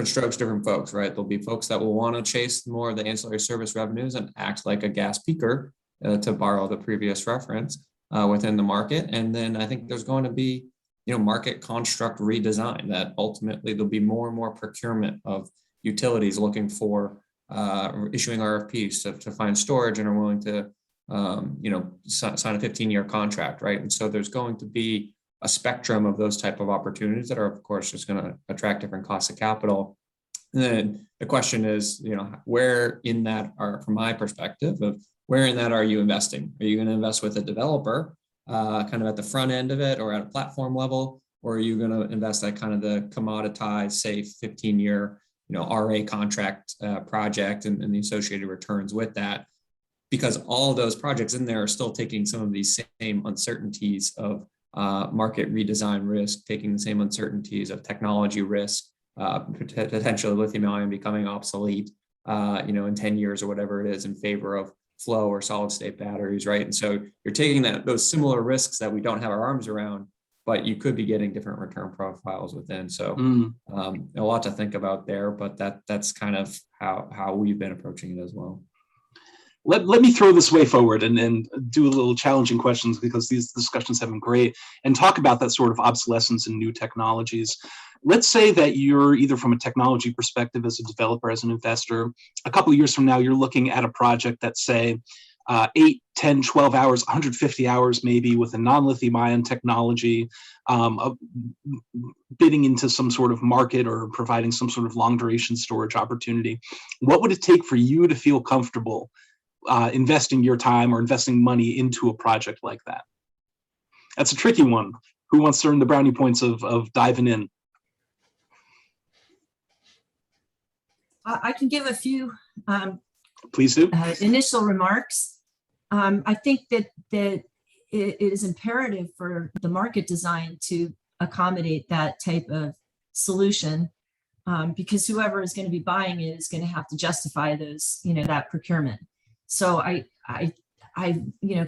G: strokes, different folks, right? There'll be folks that will want to chase more of the ancillary service revenues and act like a gas peaker, to borrow the previous reference, within the market. And then I think there's going to be, market construct redesign that ultimately there'll be more and more procurement of utilities looking for issuing RFPs to find storage and are willing to, sign a 15-year contract, right? And so there's going to be a spectrum of those type of opportunities that are, of course, just going to attract different costs of capital. And then the question is, where in that are, from my perspective, of where in that are you investing? Are you going to invest with a developer, kind of at the front end of it or at a platform level, or are you going to invest at kind of the commoditized, safe 15-year, RA contract project and the associated returns with that? Because all of those projects in there are still taking some of these same uncertainties of market redesign risk, taking the same uncertainties of technology risk, potentially lithium ion becoming obsolete, in 10 years or whatever it is, in favor of flow or solid state batteries, right? And so you're taking those similar risks that we don't have our arms around, but you could be getting different return profiles within. So a lot to think about there, but that's kind of how we've been approaching it as well.
B: Let me throw this way forward and do a little challenging questions, because these discussions have been great, and talk about that sort of obsolescence in new technologies. Let's say that you're either from a technology perspective as a developer, as an investor, a couple of years from now, you're looking at a project that's, say, 8, 10, 12 hours, 150 hours maybe, with a non-lithium ion technology, bidding into some sort of market or providing some sort of long duration storage opportunity. What would it take for you to feel comfortable investing your time or investing money into a project like that? That's a tricky one. Who wants to earn the brownie points of diving in?
H: I can give a few
B: Please do.
H: Initial remarks. I think that it is imperative for the market design to accommodate that type of solution, because whoever is going to be buying it is going to have to justify those, that procurement. So I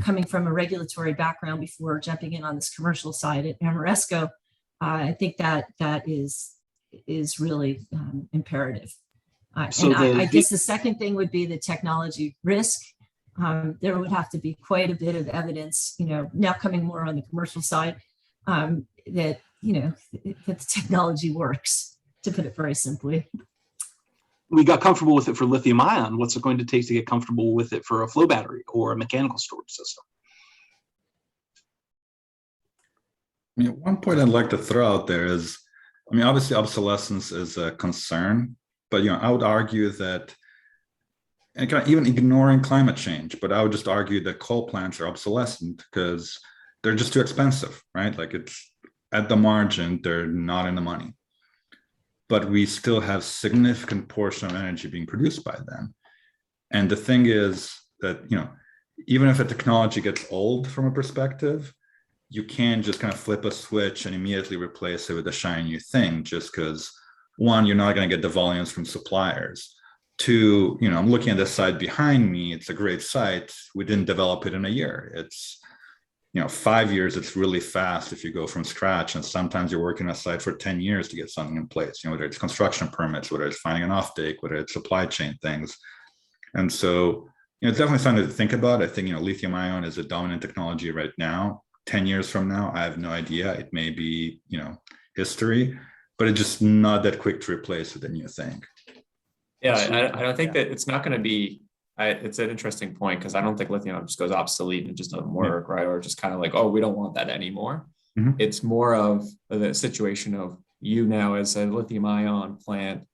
H: coming from a regulatory background before jumping in on this commercial side at Ameresco, I think that is really imperative. I guess the second thing would be the technology risk. There would have to be quite a bit of evidence, now coming more on the commercial side, that the technology works, to put it very simply.
B: We got comfortable with it for lithium ion. What's it going to take to get comfortable with it for a flow battery or a mechanical storage system?
C: One point I'd like to throw out there is, obviously obsolescence is a concern, but I would argue that, and even ignoring climate change, but I would just argue that coal plants are obsolescent because they're just too expensive, right? Like, it's at the margin, they're not in the money. But we still have significant portion of energy being produced by them. And the thing is that, even if a technology gets old from a perspective, you can't just kind of flip a switch and immediately replace it with a shiny new thing, just because, one, you're not going to get the volumes from suppliers. Two, I'm looking at the site behind me. It's a great site. We didn't develop it in a year. It's 5 years, it's really fast if you go from scratch. And sometimes you're working on a site for 10 years to get something in place, whether it's construction permits, whether it's finding an offtake, whether it's supply chain things. And so it's definitely something to think about. I think, lithium ion is a dominant technology right now. 10 years from now, I have no idea. It may be, history, but it's just not that quick to replace with a new thing.
G: Yeah, I don't think that it's not going to be, it's an interesting point because I don't think lithium just goes obsolete and it just doesn't work, right? Or just kind of like, oh, we don't want that anymore.
C: Mhm.
G: It's more of the situation of you now as a lithium ion plant,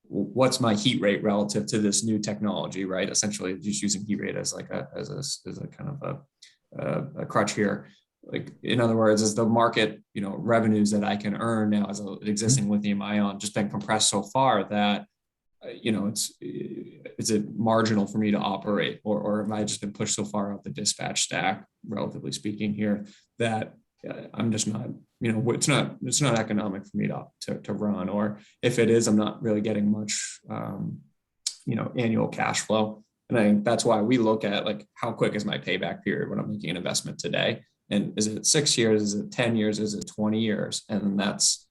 G: what's my heat rate relative to this new technology, right? Essentially just using heat rate as like as a kind of a crutch here. Like, in other words, is the market, revenues that I can earn now as an existing lithium ion just been compressed so far that, is it marginal for me to operate, or have I just been pushed so far up the dispatch stack, relatively speaking here, that I'm just not, it's not economic for me to run, or if it is, I'm not really getting much, annual cash flow. And I think that's why we look at like, how quick is my payback period when I'm making an investment today? And is it 6 years? Is it 10 years? Is it 20 years? And that's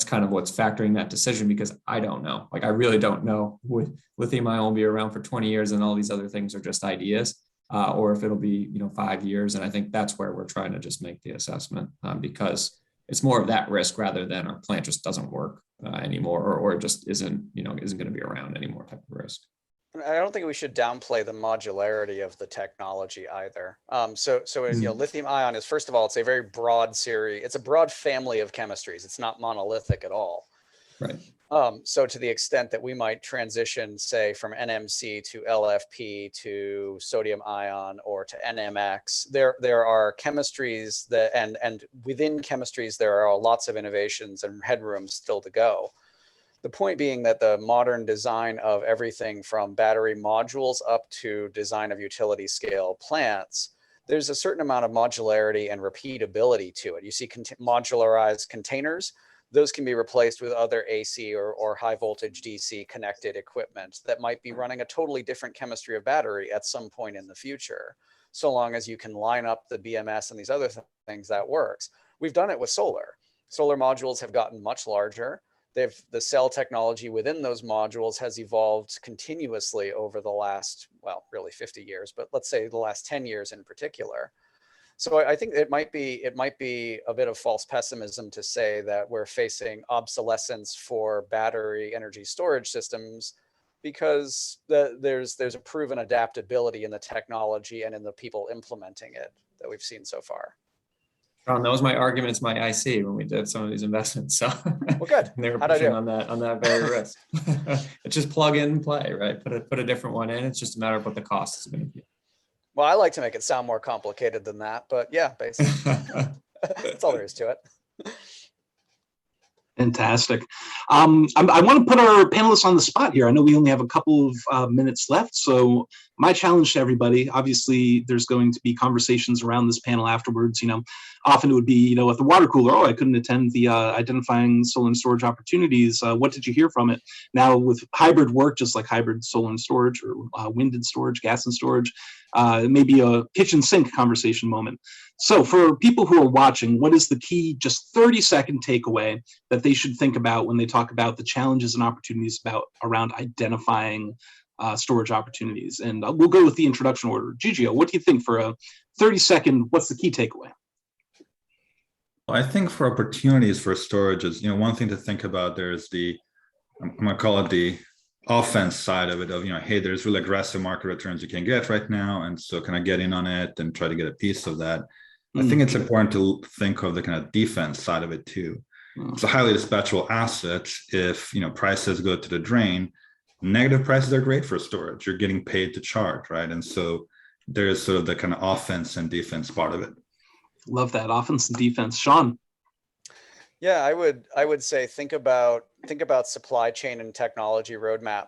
G: kind of what's factoring that decision, because I don't know. Like, I really don't know would lithium ion will be around for 20 years and all these other things are just ideas, or if it'll be, 5 years. And I think that's where we're trying to just make the assessment, because it's more of that risk rather than our plant just doesn't work anymore, or it just isn't going to be around anymore type of risk.
E: I don't think we should downplay the modularity of the technology either. Lithium ion is, first of all, it's a very broad series. It's a broad family of chemistries. It's not monolithic at all.
G: Right.
E: So to the extent that we might transition, say, from NMC to LFP to sodium ion or to NMX, there are chemistries that, and within chemistries, there are lots of innovations and headroom still to go. The point being that the modern design of everything from battery modules up to design of utility scale plants, there's a certain amount of modularity and repeatability to it. You see modularized containers, those can be replaced with other AC or high voltage DC connected equipment that might be running a totally different chemistry of battery at some point in the future. So long as you can line up the BMS and these other things, that works. We've done it with solar. Solar modules have gotten much larger. The cell technology within those modules has evolved continuously over the last, well, really 50 years, but let's say the last 10 years in particular. So I think it might be a bit of false pessimism to say that we're facing obsolescence for battery energy storage systems, because there's a proven adaptability in the technology and in the people implementing it that we've seen so far.
G: That was my arguments, my IC, when we did some of these investments. So
E: well, good.
G: They were pushing on that very risk. It's just plug in and play, right? Put a different one in. It's just a matter of what the cost is going to be.
E: Well, I like to make it sound more complicated than that, but yeah, basically, that's all there is to it.
B: Fantastic. I want to put our panelists on the spot here. I know we only have a couple of minutes left. So my challenge to everybody, obviously there's going to be conversations around this panel afterwards. Often it would be, at the water cooler, oh, I couldn't attend the identifying solar and storage opportunities. What did you hear from it? Now with hybrid work, just like hybrid solar and storage or wind and storage, gas and storage, it may be a kitchen sink conversation moment. So for people who are watching, what is the key, just 30-second takeaway that they should think about when they talk about the challenges and opportunities around identifying storage opportunities? And we'll go with the introduction order. Gigio, what do you think for a 30-second, what's the key takeaway?
C: Well, I think for opportunities for storage is, one thing to think about. There's I'm going to call it the offense side of it, of, hey, there's really aggressive market returns you can get right now. And so can I get in on it and try to get a piece of that? I think it's important to think of the kind of defense side of it too. It's a highly dispatchable asset. If prices go to the drain, negative prices are great for storage. You're getting paid to charge, right? And so there's sort of the kind of offense and defense part of it.
B: Love that, offense and defense. Sean.
E: Yeah, I would say think about supply chain and technology roadmap.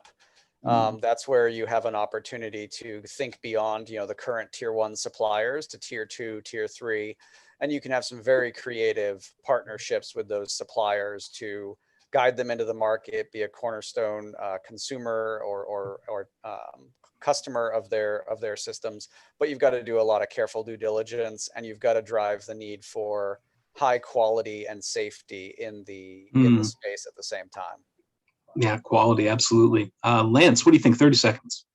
E: That's where you have an opportunity to think beyond, the current tier 1 suppliers to tier 2, tier 3, and you can have some very creative partnerships with those suppliers to guide them into the market, be a cornerstone consumer or customer of their systems. But you've got to do a lot of careful due diligence, and you've got to drive the need for high quality and safety in the space at the same time.
B: Yeah, quality, absolutely. Lance, what do you think? 30 seconds.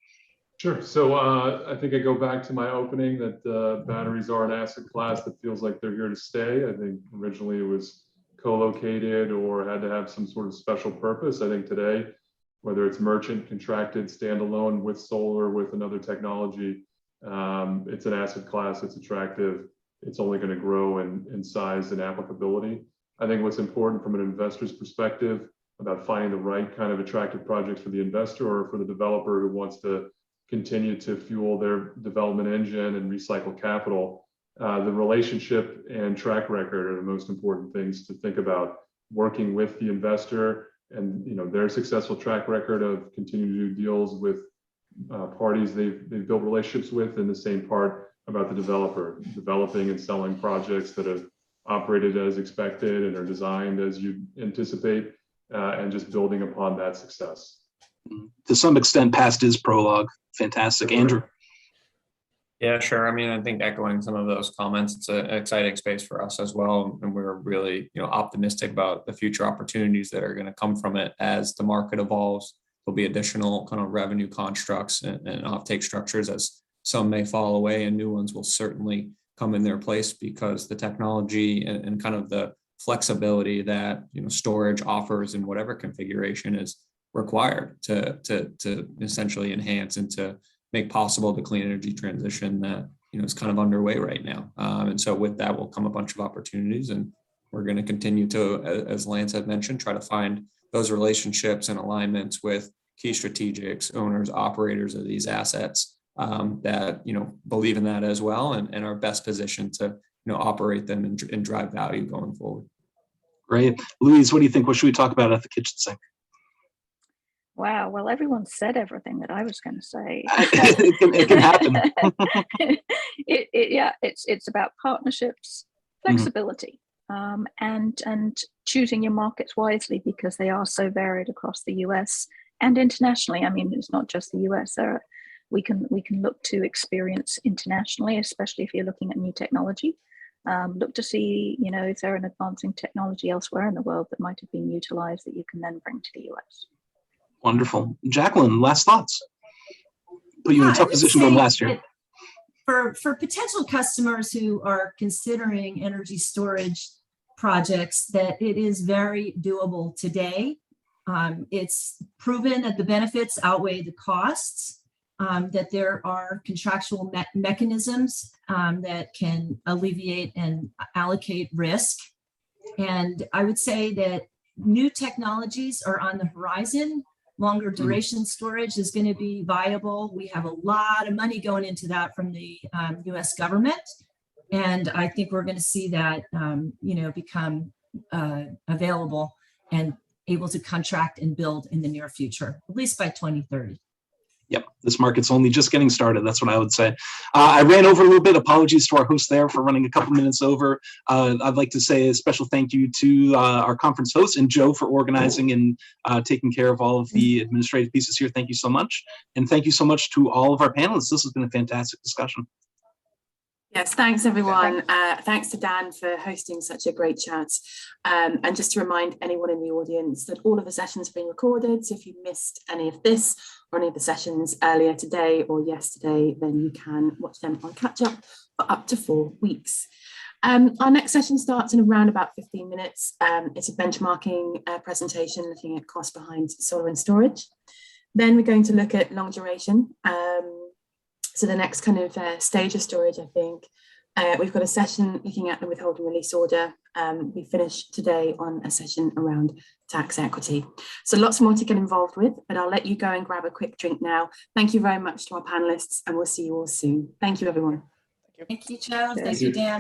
F: Sure. So I think I go back to my opening that batteries are an asset class that feels like they're here to stay. I think originally it was co-located or had to have some sort of special purpose. I think today, whether it's merchant, contracted, standalone, with solar, with another technology, it's an asset class. It's attractive. It's only going to grow in size and applicability. I think what's important from an investor's perspective about finding the right kind of attractive projects for the investor or for the developer who wants to continue to fuel their development engine and recycle capital. The relationship and track record are the most important things to think about. Working with the investor and their successful track record of continuing to do deals with parties they've built relationships with, and the same part about the developer, developing and selling projects that have operated as expected and are designed as you anticipate, and just building upon that success.
B: To some extent, past is prologue. Fantastic. Andrew.
G: Yeah, sure. I mean, I think echoing some of those comments, it's an exciting space for us as well. And we're really, optimistic about the future opportunities that are going to come from it as the market evolves. There'll be additional kind of revenue constructs and offtake structures, as some may fall away and new ones will certainly come in their place, because the technology and kind of the flexibility that storage offers in whatever configuration is required to essentially enhance and to make possible the clean energy transition that is kind of underway right now. And so with that will come a bunch of opportunities, and we're going to continue to, as Lance had mentioned, try to find those relationships and alignments with key strategics, owners, operators of these assets that believe in that as well, and are best positioned to operate them and drive value going forward.
B: Great. Louise, what do you think? What should we talk about at the kitchen sink?
D: Wow. Well, everyone said everything that I was going to say.
B: it can happen.
D: It's about partnerships, flexibility, and choosing your markets wisely, because they are so varied across the US and internationally. I mean, it's not just the US. We can look to experience internationally, especially if you're looking at new technology. Look to see, if there an advancing technology elsewhere in the world that might have been utilized that you can then bring to the US.
B: Wonderful. Jacqueline, last thoughts. Put you in a tough position going last year.
H: For potential customers who are considering energy storage projects, that it is very doable today. It's proven that the benefits outweigh the costs, that there are contractual mechanisms that can alleviate and allocate risk. And I would say that new technologies are on the horizon. Longer duration storage is going to be viable. We have a lot of money going into that from the US government. And I think we're going to see that, become available and able to contract and build in the near future, at least by 2030.
B: Yep, this market's only just getting started. That's what I would say. I ran over a little bit. Apologies to our host there for running a couple minutes over. I'd like to say a special thank you to our conference host and Joe for organizing and taking care of all of the administrative pieces here. Thank you so much. And thank you so much to all of our panelists. This has been a fantastic discussion.
A: Yes, thanks everyone. Thanks to Dan for hosting such a great chat. And just to remind anyone in the audience that all of the sessions are being recorded. So if you missed any of this or any of the sessions earlier today or yesterday, then you can watch them on catch up for up to 4 weeks. Our next session starts in around about 15 minutes. It's a benchmarking presentation looking at cost behind solar and storage. Then we're going to look at long duration. So the next kind of stage of storage, I think, we've got a session looking at the withhold and release order. We finished today on a session around tax equity. So lots more to get involved with, but I'll let you go and grab a quick drink now. Thank you very much to our panelists, and we'll see you all soon. Thank you, everyone.
H: Thank you, Joe. Thank you, Dan.